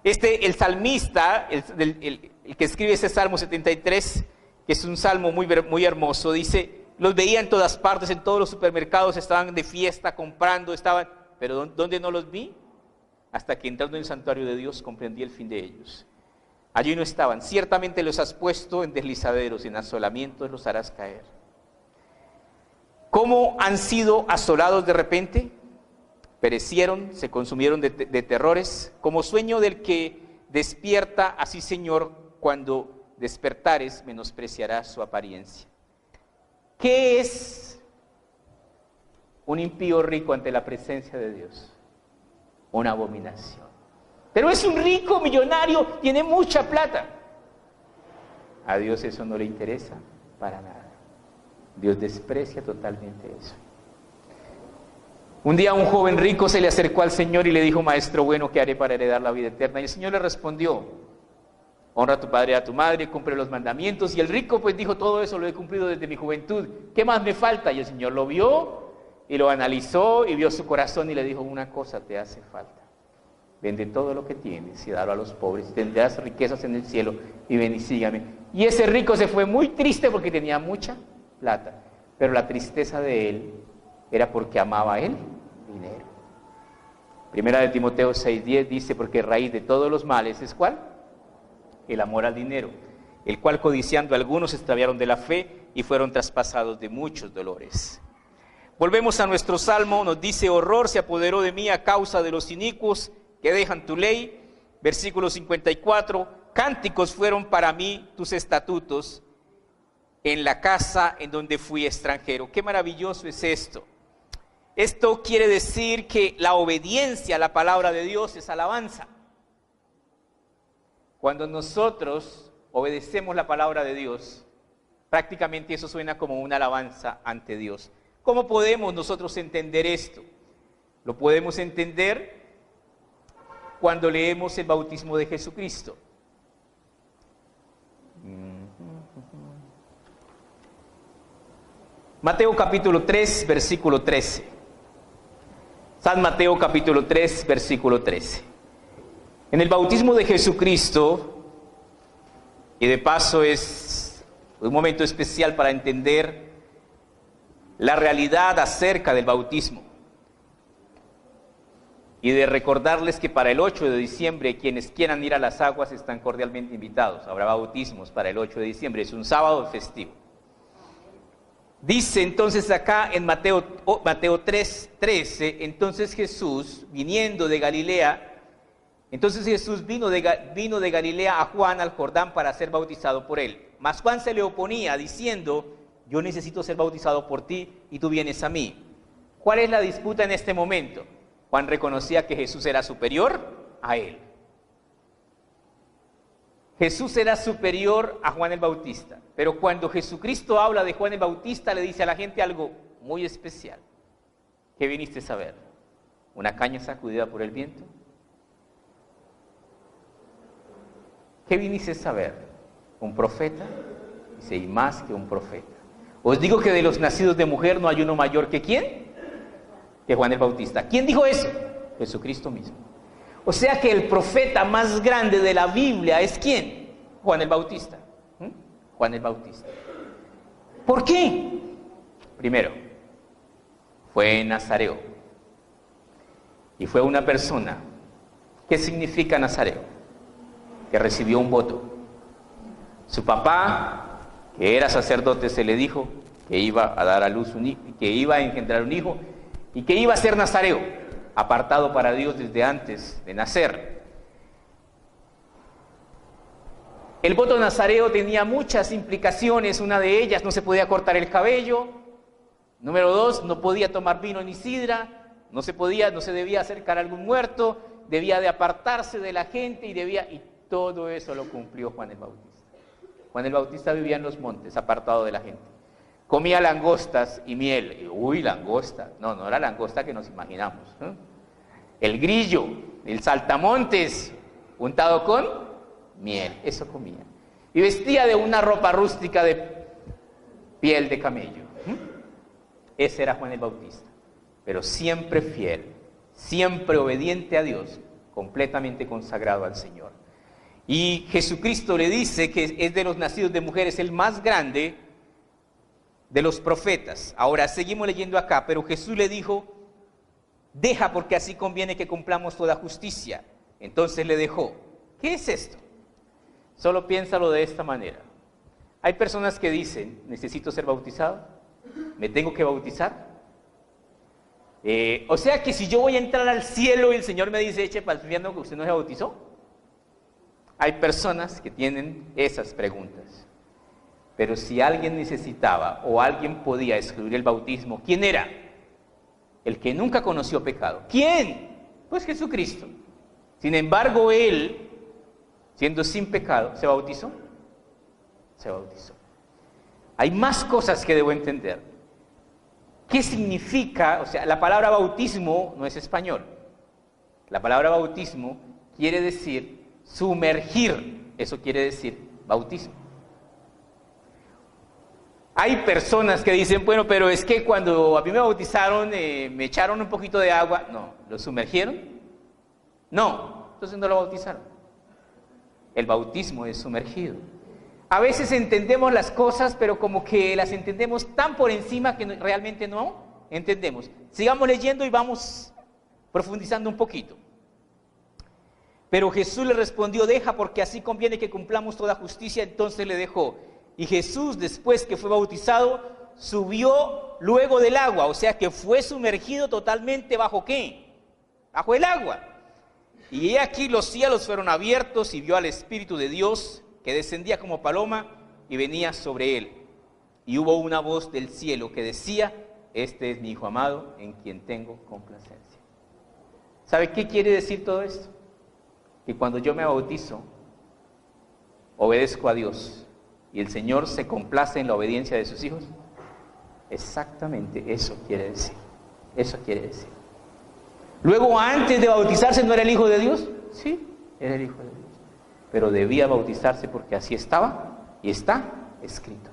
El salmista, el que escribe ese Salmo 73, que es un salmo muy hermoso, dice, los veía en todas partes, en todos los supermercados, estaban de fiesta, comprando, pero ¿dónde no los vi? Hasta que entrando en el santuario de Dios comprendí el fin de ellos. Allí no estaban, ciertamente los has puesto en deslizaderos, en asolamientos los harás caer. ¿Cómo han sido asolados de repente? Perecieron, se consumieron de terrores, como sueño del que despierta, así Señor, cuando despertares, menospreciarás su apariencia. ¿Qué es un impío rico ante la presencia de Dios? Una abominación. Pero es un rico millonario, tiene mucha plata. A Dios eso no le interesa para nada. Dios desprecia totalmente eso. Un día un joven rico se le acercó al Señor y le dijo, maestro bueno, ¿qué haré para heredar la vida eterna? Y el Señor le respondió, honra a tu padre y a tu madre, cumple los mandamientos. Y el rico pues dijo, todo eso lo he cumplido desde mi juventud, ¿qué más me falta? Y el Señor lo vio y lo analizó y vio su corazón y le dijo, una cosa te hace falta. Vende todo lo que tienes y dalo a los pobres, tendrás riquezas en el cielo y ven y sígame. Y ese rico se fue muy triste porque tenía mucha plata, pero la tristeza de él era porque amaba el dinero. Primera de Timoteo 6:10 dice, porque raíz de todos los males es ¿cuál? El amor al dinero, el cual codiciando algunos se extraviaron de la fe y fueron traspasados de muchos dolores. Volvemos a nuestro salmo, nos dice, horror se apoderó de mí a causa de los inicuos que dejan tu ley. Versículo 54, cánticos fueron para mí tus estatutos en la casa en donde fui extranjero. Qué maravilloso es esto. Esto quiere decir que la obediencia a la palabra de Dios es alabanza. Cuando nosotros obedecemos la palabra de Dios, prácticamente eso suena como una alabanza ante Dios. ¿Cómo podemos nosotros entender esto? Lo podemos entender cuando leemos el bautismo de Jesucristo. Mateo capítulo 3, versículo 13. San Mateo capítulo 3, versículo 13. En el bautismo de Jesucristo, y de paso es un momento especial para entender la realidad acerca del bautismo, y de recordarles que para el 8 de diciembre quienes quieran ir a las aguas están cordialmente invitados. Habrá bautismos para el 8 de diciembre, es un sábado festivo. Dice entonces acá en Mateo 3:13, entonces Jesús, viniendo de Galilea, vino de Galilea a Juan al Jordán para ser bautizado por él. Mas Juan se le oponía diciendo, yo necesito ser bautizado por ti y tú vienes a mí. ¿Cuál es la disputa en este momento? Juan reconocía que Jesús era superior a él. Jesús era superior a Juan el Bautista, pero cuando Jesucristo habla de Juan el Bautista le dice a la gente algo muy especial. ¿Qué viniste a saber? ¿Una caña sacudida por el viento? ¿Qué viniste a saber? ¿Un profeta? Dice, y más que un profeta. Os digo que de los nacidos de mujer no hay uno mayor que ¿quién? Que Juan el Bautista. ¿Quién dijo eso? Jesucristo mismo. O sea que el profeta más grande de la Biblia es ¿quién? Juan el Bautista. Juan el Bautista. ¿Por qué? Primero, fue nazareo. Y fue una persona. ¿Qué significa nazareo? Que recibió un voto. Su papá, que era sacerdote, se le dijo que iba a dar a luz un hijo, que iba a engendrar un hijo y que iba a ser nazareo, apartado para Dios desde antes de nacer. El voto nazareo tenía muchas implicaciones. Una de ellas, no se podía cortar el cabello. Número 2, no podía tomar vino ni sidra. No se debía acercar a algún muerto. Debía de apartarse de la gente y todo eso lo cumplió Juan el Bautista. Juan el Bautista vivía en los montes, apartado de la gente. Comía langostas y miel. Uy, langosta. No la langosta que nos imaginamos. El grillo, el saltamontes, untado con miel, eso comía. Y vestía de una ropa rústica de piel de camello. Ese era Juan el Bautista. Pero siempre fiel, siempre obediente a Dios, completamente consagrado al Señor. Y Jesucristo le dice que es de los nacidos de mujeres el más grande de los profetas. Ahora seguimos leyendo acá, pero Jesús le dijo, deja porque así conviene que cumplamos toda justicia. Entonces le dejó. ¿Qué es esto? Solo piénsalo de esta manera. Hay personas que dicen, necesito ser bautizado, me tengo que bautizar. O sea que si yo voy a entrar al cielo y el Señor me dice, eche para el infierno que usted no se bautizó. Hay personas que tienen esas preguntas. Pero si alguien necesitaba o alguien podía excluir el bautismo, ¿quién era? El que nunca conoció pecado. ¿Quién? Pues Jesucristo. Sin embargo, Él, siendo sin pecado, ¿se bautizó? Se bautizó. Hay más cosas que debo entender. ¿Qué significa? O sea, la palabra bautismo no es español. La palabra bautismo quiere decir sumergir. Eso quiere decir bautismo. Hay personas que dicen, bueno, pero es que cuando a mí me bautizaron, me echaron un poquito de agua. No, ¿lo sumergieron? No, entonces no lo bautizaron. El bautismo es sumergido. A veces entendemos las cosas, pero como que las entendemos tan por encima que realmente no entendemos. Sigamos leyendo y vamos profundizando un poquito. Pero Jesús le respondió, deja porque así conviene que cumplamos toda justicia. Entonces le dejó. Y Jesús, después que fue bautizado, subió luego del agua, o sea que fue sumergido totalmente ¿bajo qué? Bajo el agua. Y he aquí los cielos fueron abiertos y vio al Espíritu de Dios que descendía como paloma y venía sobre él. Y hubo una voz del cielo que decía, este es mi Hijo amado en quien tengo complacencia. ¿Sabe qué quiere decir todo esto? Que cuando yo me bautizo, obedezco a Dios. Y el Señor se complace en la obediencia de sus hijos. Exactamente eso quiere decir. Eso quiere decir. Luego, antes de bautizarse, ¿no era el Hijo de Dios? Sí, era el Hijo de Dios. Pero debía bautizarse porque así estaba y está escrito.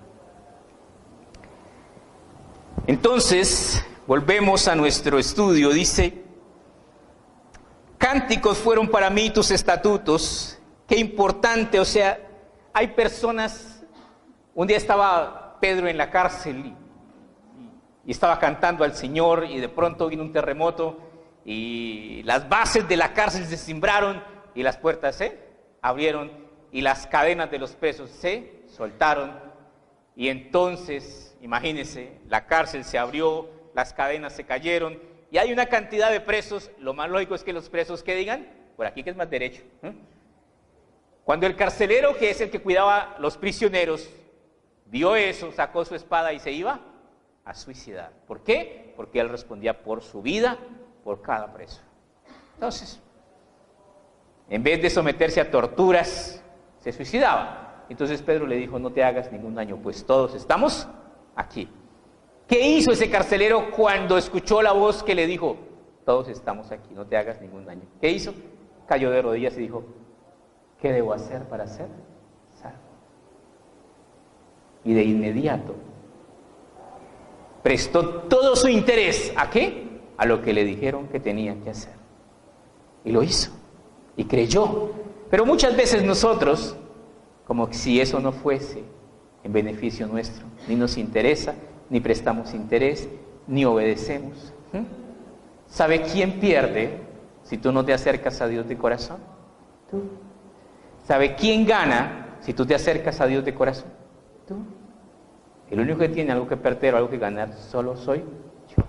Entonces, volvemos a nuestro estudio. Dice, cánticos fueron para mí tus estatutos. Qué importante, o sea, hay personas. Un día estaba Pedro en la cárcel y estaba cantando al Señor y de pronto vino un terremoto y las bases de la cárcel se cimbraron y las puertas se abrieron y las cadenas de los presos se soltaron y entonces, imagínense, la cárcel se abrió, las cadenas se cayeron y hay una cantidad de presos. Lo más lógico es que los presos que digan, por aquí que es más derecho. Cuando el carcelero, que es el que cuidaba los prisioneros, vio eso, sacó su espada y se iba a suicidar. ¿Por qué? Porque él respondía por su vida, por cada preso. Entonces, en vez de someterse a torturas, se suicidaba. Entonces Pedro le dijo, no te hagas ningún daño, pues todos estamos aquí. ¿Qué hizo ese carcelero cuando escuchó la voz que le dijo, todos estamos aquí, no te hagas ningún daño? ¿Qué hizo? Cayó de rodillas y dijo, ¿qué debo hacer para ser salvo? Y de inmediato prestó todo su interés, ¿a qué? A lo que le dijeron que tenía que hacer. Y lo hizo, y creyó. Pero muchas veces nosotros, como si eso no fuese en beneficio nuestro, ni nos interesa, ni prestamos interés, ni obedecemos. ¿Sabe quién pierde si tú no te acercas a Dios de corazón? Tú. ¿Sabe quién gana si tú te acercas a Dios de corazón? Tú. El único que tiene algo que perder o algo que ganar solo soy yo.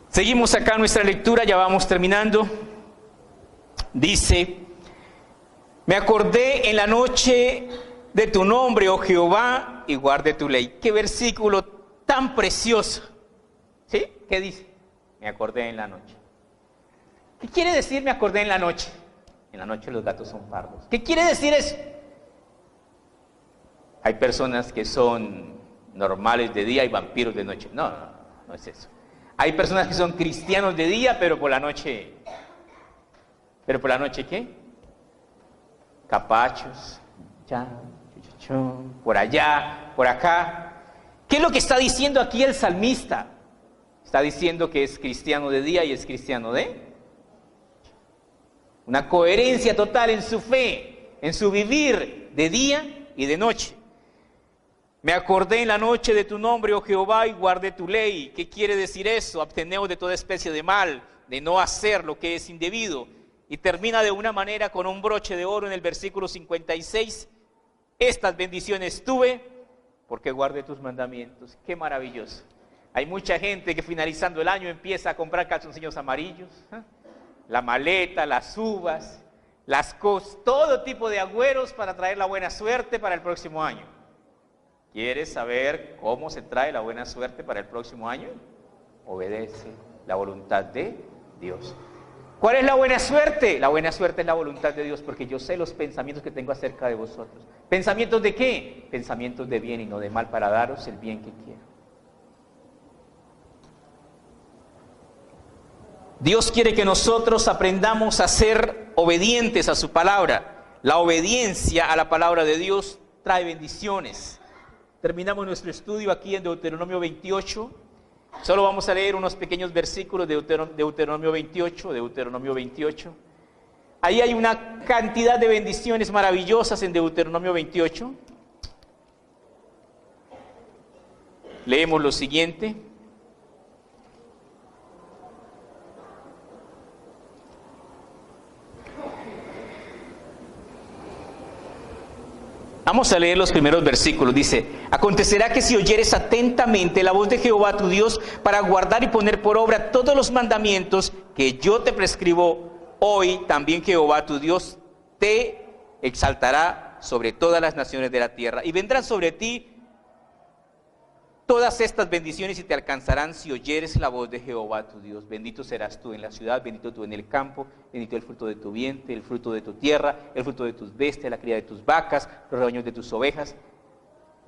Seguimos acá nuestra lectura, ya vamos terminando. Dice: me acordé en la noche de tu nombre, oh Jehová, y guardé tu ley. Qué versículo tan precioso. ¿Sí? ¿Qué dice? Me acordé en la noche. ¿Qué quiere decir me acordé en la noche? En la noche los gatos son pardos. ¿Qué quiere decir eso? Hay personas que son normales de día y vampiros de noche. No, no es eso. Hay personas que son cristianos de día, pero por la noche... ¿Pero por la noche qué? Capachos, por allá, por acá. ¿Qué es lo que está diciendo aquí el salmista? Está diciendo que es cristiano de día y es cristiano de... Una coherencia total en su fe, en su vivir de día y de noche. Me acordé en la noche de tu nombre, oh Jehová, y guardé tu ley. ¿Qué quiere decir eso? Absteneos de toda especie de mal, de no hacer lo que es indebido. Y termina de una manera con un broche de oro en el versículo 56. Estas bendiciones tuve porque guardé tus mandamientos. ¡Qué maravilloso! Hay mucha gente que finalizando el año empieza a comprar calzoncillos amarillos, la maleta, las uvas, todo tipo de agüeros para traer la buena suerte para el próximo año. ¿Quieres saber cómo se trae la buena suerte para el próximo año? Obedece la voluntad de Dios. ¿Cuál es la buena suerte? La buena suerte es la voluntad de Dios, porque yo sé los pensamientos que tengo acerca de vosotros. ¿Pensamientos de qué? Pensamientos de bien y no de mal, para daros el bien que quiero. Dios quiere que nosotros aprendamos a ser obedientes a su palabra. La obediencia a la palabra de Dios trae bendiciones. Terminamos nuestro estudio aquí en Deuteronomio 28. Solo vamos a leer unos pequeños versículos de Deuteronomio 28. Ahí hay una cantidad de bendiciones maravillosas en Deuteronomio 28. Leemos lo siguiente. Vamos a leer los primeros versículos. Dice: acontecerá que si oyeres atentamente la voz de Jehová tu Dios para guardar y poner por obra todos los mandamientos que yo te prescribo hoy, también Jehová tu Dios te exaltará sobre todas las naciones de la tierra, y vendrán sobre ti todas estas bendiciones y te alcanzarán si oyeres la voz de Jehová tu Dios. Bendito serás tú en la ciudad, bendito tú en el campo, bendito el fruto de tu vientre, el fruto de tu tierra, el fruto de tus bestias, la cría de tus vacas, los rebaños de tus ovejas.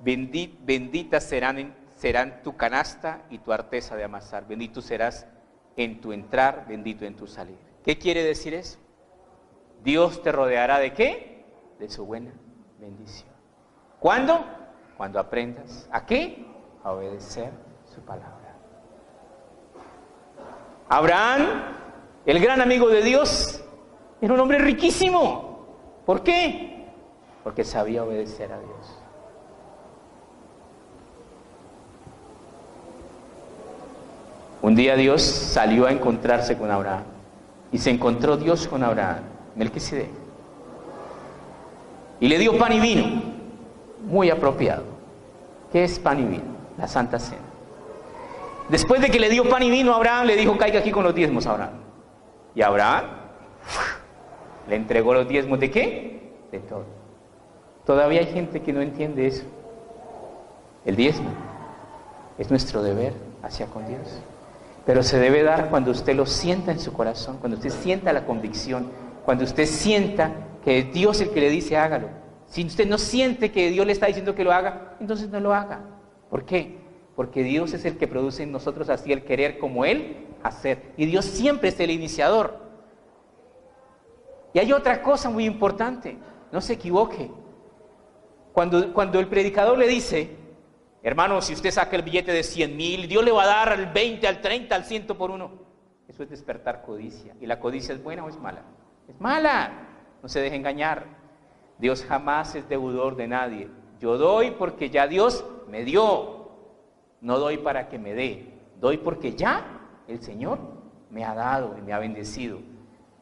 Benditas serán tu canasta y tu arteza de amasar. Bendito serás en tu entrar, bendito en tu salir. ¿Qué quiere decir eso? Dios te rodeará ¿de qué? De su buena bendición. ¿Cuándo? Cuando aprendas ¿a qué? A obedecer su palabra. Abraham, el gran amigo de Dios, era un hombre riquísimo. ¿Por qué? Porque sabía obedecer a Dios. Un día Dios salió a encontrarse con Abraham, y se encontró Dios con Abraham, Melquisedec, y le dio pan y vino, muy apropiado. ¿Qué es pan y vino? La Santa Cena. Después de que le dio pan y vino a Abraham, le dijo: caiga aquí con los diezmos, Abraham. Y Abraham le entregó los diezmos ¿de qué? De todo. Todavía hay gente que no entiende eso. El diezmo es nuestro deber hacia con Dios, pero se debe dar cuando usted lo sienta en su corazón, cuando usted sienta la convicción, cuando usted sienta que es Dios el que le dice hágalo. Si usted no siente que Dios le está diciendo que lo haga, entonces no lo haga. ¿Por qué? Porque Dios es el que produce en nosotros así el querer como Él hacer. Y Dios siempre es el iniciador. Y hay otra cosa muy importante, no se equivoque. Cuando el predicador le dice, hermano, si usted saca el billete de 100,000, Dios le va a dar al 20, al 30, al 100 por uno. Eso es despertar codicia. ¿Y la codicia es buena o es mala? Es mala. No se deje engañar. Dios jamás es deudor de nadie. Yo doy porque ya Dios me dio. No doy para que me dé. Doy porque ya el Señor me ha dado y me ha bendecido.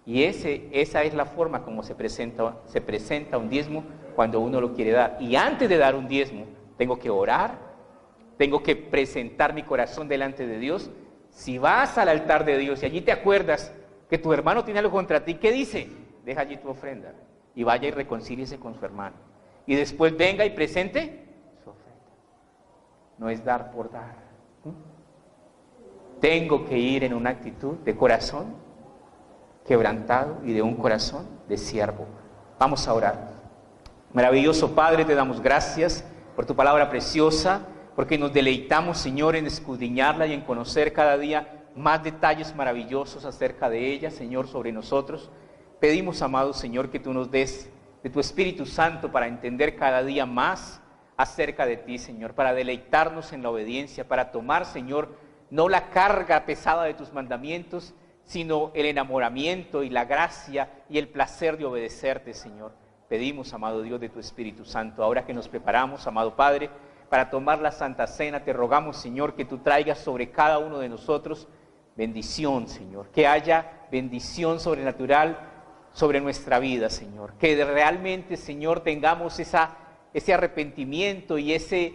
Y esa es la forma como se presenta un diezmo cuando uno lo quiere dar. Y antes de dar un diezmo, tengo que orar, tengo que presentar mi corazón delante de Dios. Si vas al altar de Dios y allí te acuerdas que tu hermano tiene algo contra ti, ¿qué dice? Deja allí tu ofrenda y vaya y reconcíliese con su hermano. Y después venga y presente su ofrenda. No es dar por dar. Tengo que ir en una actitud de corazón quebrantado y de un corazón de siervo. Vamos a orar. Maravilloso Padre, te damos gracias por tu palabra preciosa, porque nos deleitamos, Señor, en escudriñarla y en conocer cada día más detalles maravillosos acerca de ella, Señor, sobre nosotros. Pedimos, amado Señor, que tú nos des de tu Espíritu Santo para entender cada día más acerca de ti, Señor, para deleitarnos en la obediencia, para tomar, Señor, no la carga pesada de tus mandamientos, sino el enamoramiento y la gracia y el placer de obedecerte, Señor. Pedimos, amado Dios, de tu Espíritu Santo, ahora que nos preparamos, amado Padre, para tomar la Santa Cena, te rogamos, Señor, que tú traigas sobre cada uno de nosotros bendición, Señor, que haya bendición sobrenatural sobre nuestra vida, Señor, que realmente, Señor, tengamos ese arrepentimiento y ese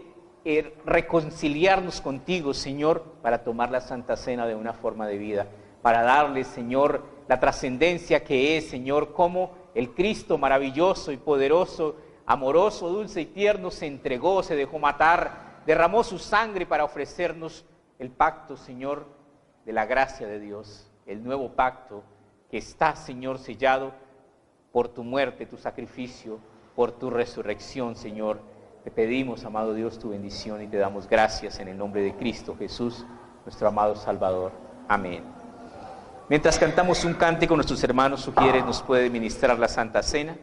reconciliarnos contigo, Señor, para tomar la Santa Cena de una forma de vida, para darle, Señor, la trascendencia que es, Señor, como el Cristo maravilloso y poderoso, amoroso, dulce y tierno, se entregó, se dejó matar, derramó su sangre para ofrecernos el pacto, Señor, de la gracia de Dios, el nuevo pacto que está, Señor, sellado por tu muerte, tu sacrificio, por tu resurrección, Señor. Te pedimos, amado Dios, tu bendición y te damos gracias en el nombre de Cristo Jesús, nuestro amado Salvador. Amén. Mientras cantamos un cántico, nuestros hermanos sugieres nos puede ministrar la Santa Cena.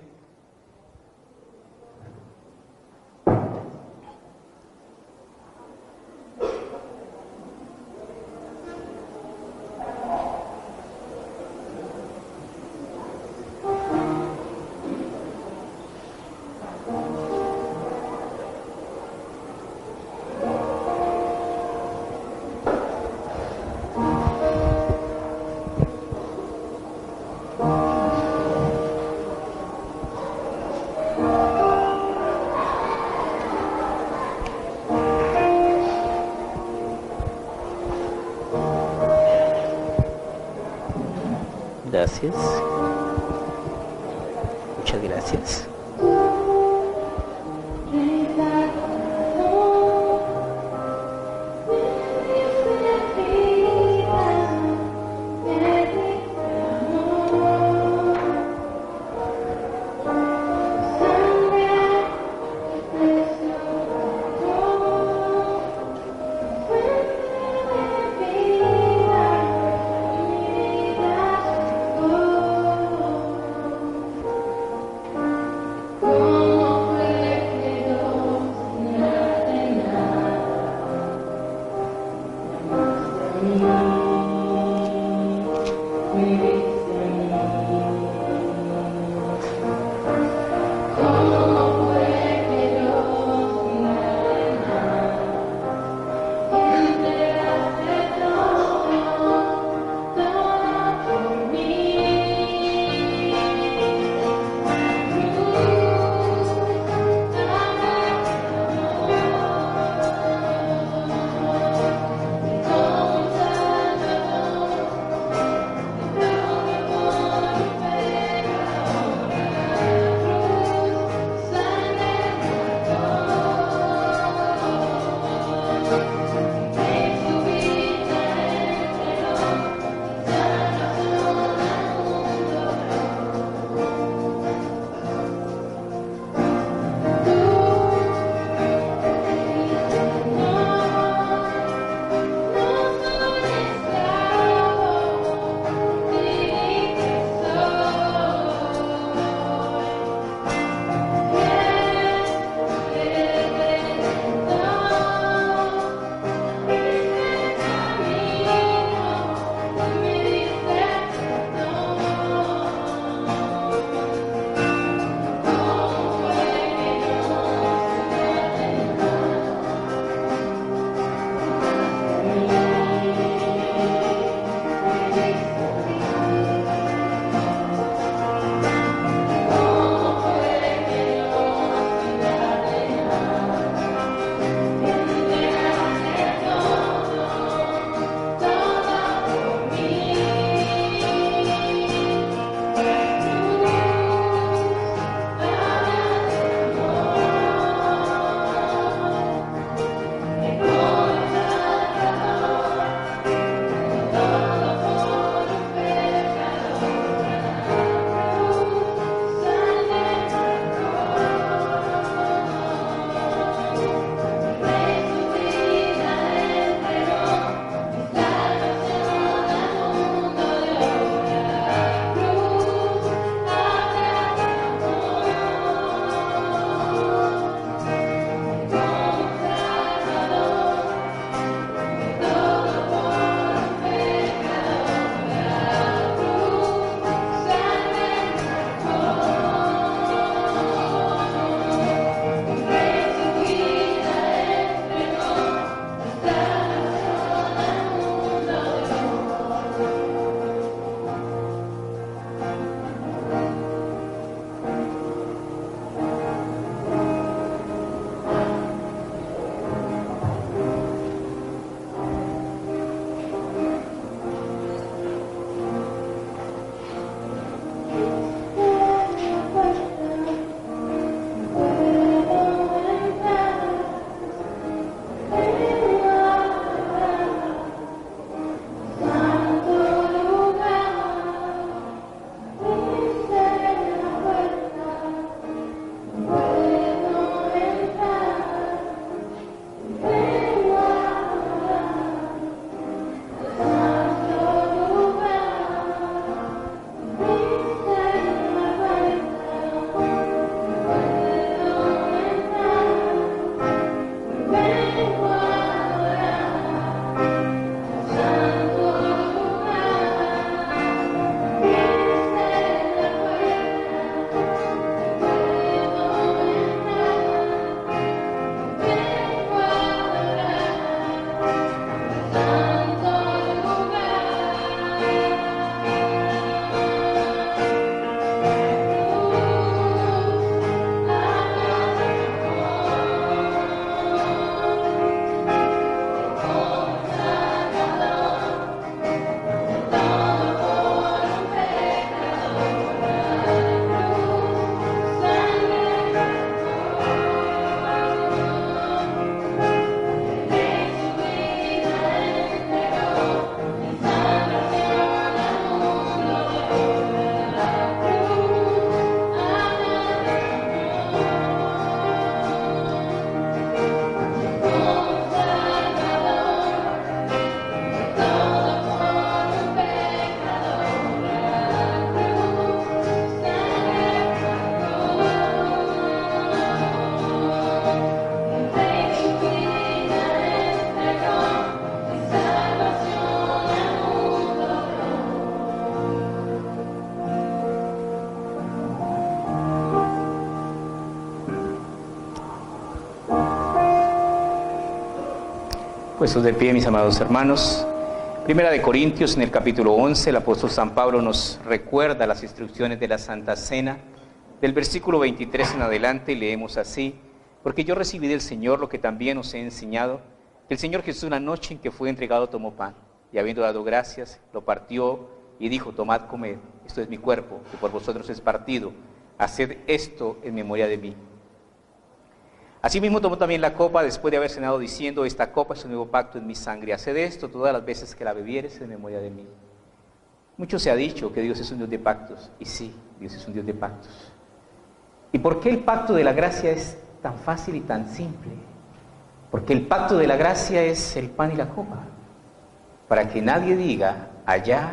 Gracias. Muchas gracias. Puestos de pie, mis amados hermanos. Primera de Corintios, en el capítulo 11, el apóstol San Pablo nos recuerda las instrucciones de la Santa Cena. Del versículo 23 en adelante leemos así: porque yo recibí del Señor lo que también os he enseñado, que el Señor Jesús, una noche en que fue entregado, tomó pan, y habiendo dado gracias, lo partió y dijo: tomad, comed, esto es mi cuerpo, que por vosotros es partido, haced esto en memoria de mí. Asimismo tomó también la copa después de haber cenado, diciendo: esta copa es un nuevo pacto en mi sangre, haced esto todas las veces que la bebiereis en memoria de mí. Mucho se ha dicho que Dios es un Dios de pactos, y sí, Dios es un Dios de pactos. ¿Y por qué el pacto de la gracia es tan fácil y tan simple? Porque el pacto de la gracia es el pan y la copa, para que nadie diga allá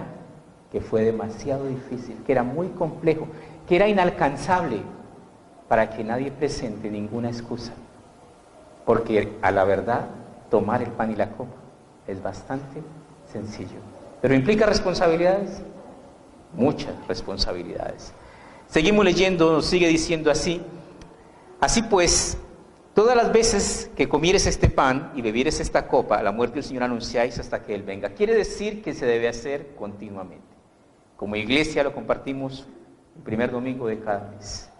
que fue demasiado difícil, que era muy complejo, que era inalcanzable, para que nadie presente ninguna excusa, porque a la verdad tomar el pan y la copa es bastante sencillo, pero implica responsabilidades, muchas responsabilidades. Seguimos leyendo, nos sigue diciendo así: así pues, todas las veces que comieres este pan y bebieres esta copa, la muerte del Señor anunciáis hasta que Él venga. Quiere decir que se debe hacer continuamente. Como iglesia lo compartimos el primer domingo de cada mes.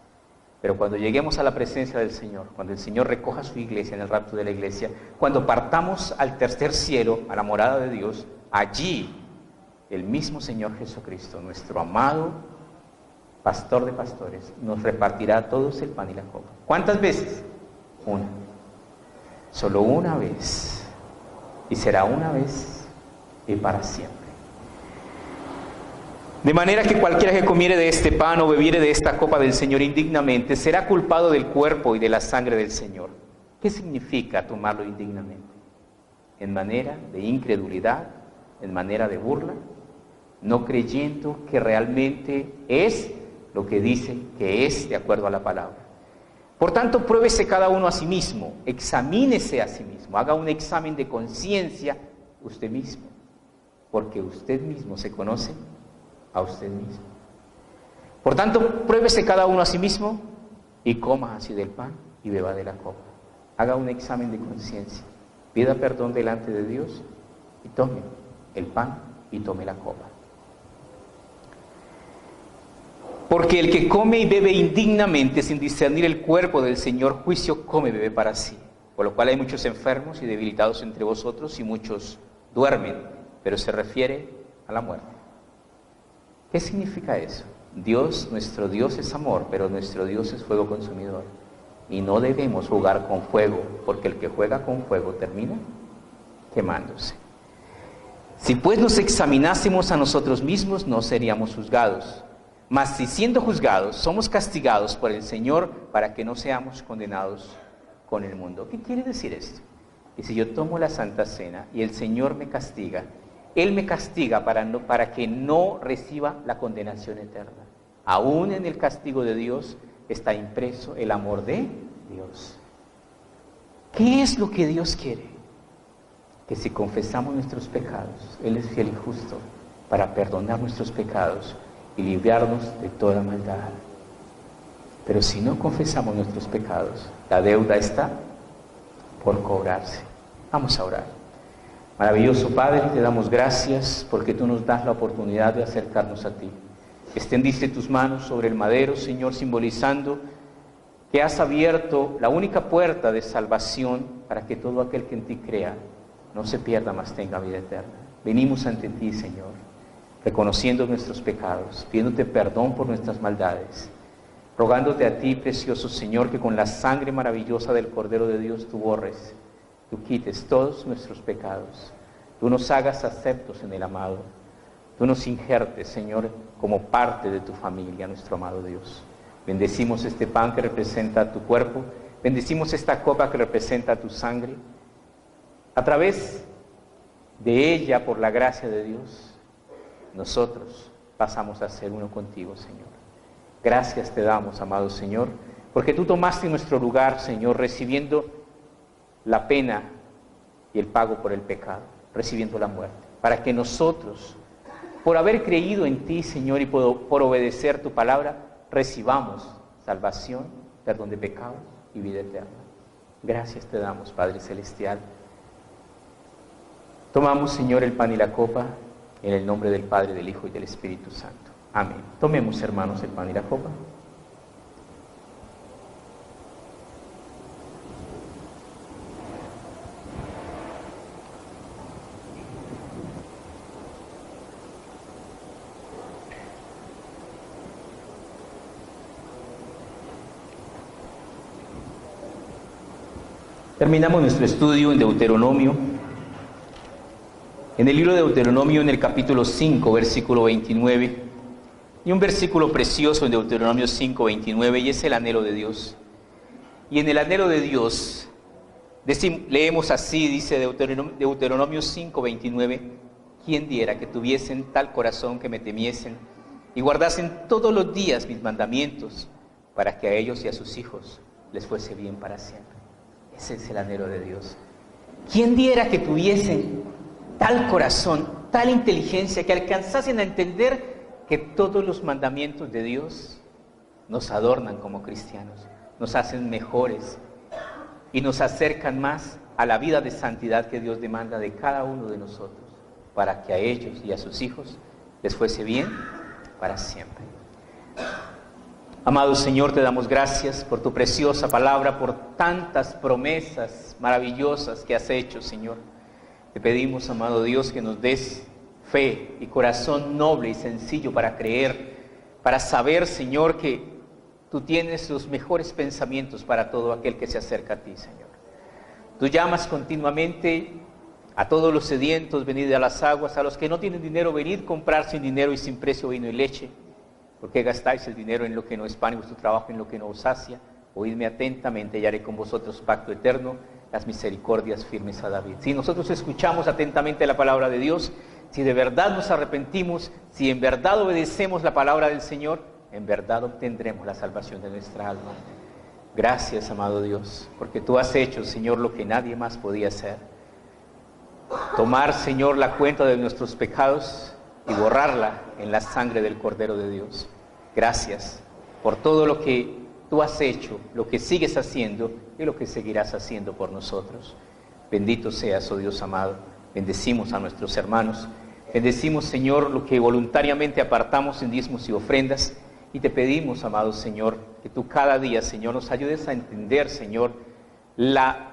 Pero cuando lleguemos a la presencia del Señor, cuando el Señor recoja su iglesia en el rapto de la iglesia, cuando partamos al tercer cielo, a la morada de Dios, allí el mismo Señor Jesucristo, nuestro amado pastor de pastores, nos repartirá a todos el pan y la copa. ¿Cuántas veces? Una. Solo una vez. Y será una vez y para siempre. De manera que cualquiera que comiere de este pan o bebiere de esta copa del Señor indignamente será culpado del cuerpo y de la sangre del Señor. ¿Qué significa tomarlo indignamente? En manera de incredulidad, en manera de burla, no creyendo que realmente es lo que dice que es de acuerdo a la palabra. Por tanto, pruébese cada uno a sí mismo, examínese a sí mismo, haga un examen de conciencia usted mismo, porque usted mismo se conoce a usted mismo. Por tanto, pruébese cada uno a sí mismo y coma así del pan y beba de la copa. Haga un examen de conciencia, pida perdón delante de Dios y tome el pan y tome la copa. Porque el que come y bebe indignamente sin discernir el cuerpo del Señor, juicio come y bebe para sí. Por lo cual hay muchos enfermos y debilitados entre vosotros y muchos duermen, pero se refiere a la muerte. ¿Qué significa eso? Dios, nuestro Dios es amor, pero nuestro Dios es fuego consumidor. Y no debemos jugar con fuego, porque el que juega con fuego termina quemándose. Si pues nos examinásemos a nosotros mismos, no seríamos juzgados. Mas si siendo juzgados, somos castigados por el Señor para que no seamos condenados con el mundo. ¿Qué quiere decir esto? Que si yo tomo la Santa Cena y el Señor me castiga, Él me castiga para que no reciba la condenación eterna. Aún en el castigo de Dios está impreso el amor de Dios. ¿Qué es lo que Dios quiere? Que si confesamos nuestros pecados, Él es fiel y justo para perdonar nuestros pecados y librarnos de toda maldad. Pero si no confesamos nuestros pecados, la deuda está por cobrarse. Vamos a orar. Maravilloso Padre, te damos gracias porque tú nos das la oportunidad de acercarnos a ti. Extendiste tus manos sobre el madero, Señor, simbolizando que has abierto la única puerta de salvación para que todo aquel que en ti crea no se pierda, mas tenga vida eterna. Venimos ante ti, Señor, reconociendo nuestros pecados, pidiéndote perdón por nuestras maldades, rogándote a ti, precioso Señor, que con la sangre maravillosa del Cordero de Dios tú borres, tú quites todos nuestros pecados, tú nos hagas aceptos en el amado, tú nos injertes, Señor, como parte de tu familia, nuestro amado Dios. Bendecimos este pan que representa tu cuerpo, bendecimos esta copa que representa tu sangre. A través de ella, por la gracia de Dios, nosotros pasamos a ser uno contigo, Señor. Gracias te damos, amado Señor, porque tú tomaste nuestro lugar, Señor, recibiendo la pena y el pago por el pecado, recibiendo la muerte, para que nosotros, por haber creído en ti, Señor, y por obedecer tu palabra, recibamos salvación, perdón de pecados y vida eterna. Gracias te damos, Padre Celestial. Tomamos, Señor, el pan y la copa, en el nombre del Padre, del Hijo y del Espíritu Santo. Amén. Tomemos, hermanos, el pan y la copa. Terminamos nuestro estudio en Deuteronomio. En el libro de Deuteronomio, en el capítulo 5, versículo 29, y un versículo precioso en Deuteronomio 5, 29, y es el anhelo de Dios. Y en el anhelo de Dios, leemos así, dice Deuteronomio 5, 29, ¿quién diera que tuviesen tal corazón que me temiesen y guardasen todos los días mis mandamientos, para que a ellos y a sus hijos les fuese bien para siempre? Ese es el anhelo de Dios. ¿Quién diera que tuviesen tal corazón, tal inteligencia, que alcanzasen a entender que todos los mandamientos de Dios nos adornan como cristianos, nos hacen mejores y nos acercan más a la vida de santidad que Dios demanda de cada uno de nosotros, para que a ellos y a sus hijos les fuese bien para siempre? Amado Señor, te damos gracias por tu preciosa palabra, por tantas promesas maravillosas que has hecho, Señor. Te pedimos, amado Dios, que nos des fe y corazón noble y sencillo para creer, para saber, Señor, que tú tienes los mejores pensamientos para todo aquel que se acerca a ti, Señor. Tú llamas continuamente a todos los sedientos, venid a las aguas, a los que no tienen dinero, venid comprar sin dinero y sin precio vino y leche. ¿Por qué gastáis el dinero en lo que no es pan y vuestro trabajo en lo que no os sacia? Oídme atentamente y haré con vosotros pacto eterno, las misericordias firmes a David. Si nosotros escuchamos atentamente la palabra de Dios, si de verdad nos arrepentimos, si en verdad obedecemos la palabra del Señor, en verdad obtendremos la salvación de nuestra alma. Gracias, amado Dios, porque tú has hecho, Señor, lo que nadie más podía hacer. Tomar, Señor, la cuenta de nuestros pecados y borrarla en la sangre del Cordero de Dios. Gracias por todo lo que tú has hecho, lo que sigues haciendo y lo que seguirás haciendo por nosotros. Bendito seas, oh Dios amado. Bendecimos a nuestros hermanos. Bendecimos, Señor, lo que voluntariamente apartamos en diezmos y ofrendas. Y te pedimos, amado Señor, que tú cada día, Señor, nos ayudes a entender, Señor, la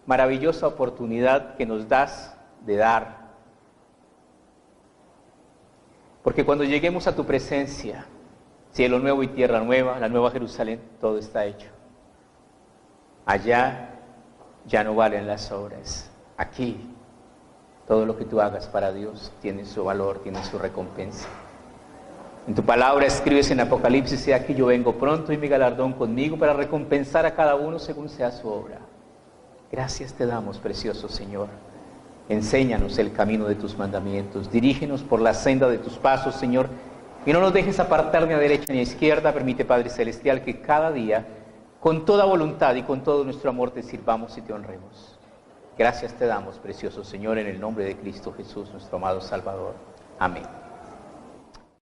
maravillosa oportunidad que nos das de dar. Porque cuando lleguemos a tu presencia, cielo nuevo y tierra nueva, la nueva Jerusalén, todo está hecho. Allá ya no valen las obras. Aquí, todo lo que tú hagas para Dios tiene su valor, tiene su recompensa. En tu palabra escribes en Apocalipsis: he aquí yo vengo pronto y mi galardón conmigo para recompensar a cada uno según sea su obra. Gracias te damos, precioso Señor. Enséñanos el camino de tus mandamientos, dirígenos por la senda de tus pasos, Señor, y no nos dejes apartar ni a derecha ni a izquierda. Permite, Padre Celestial, que cada día, con toda voluntad y con todo nuestro amor, te sirvamos y te honremos. Gracias te damos, precioso Señor, en el nombre de Cristo Jesús, nuestro amado Salvador. Amén.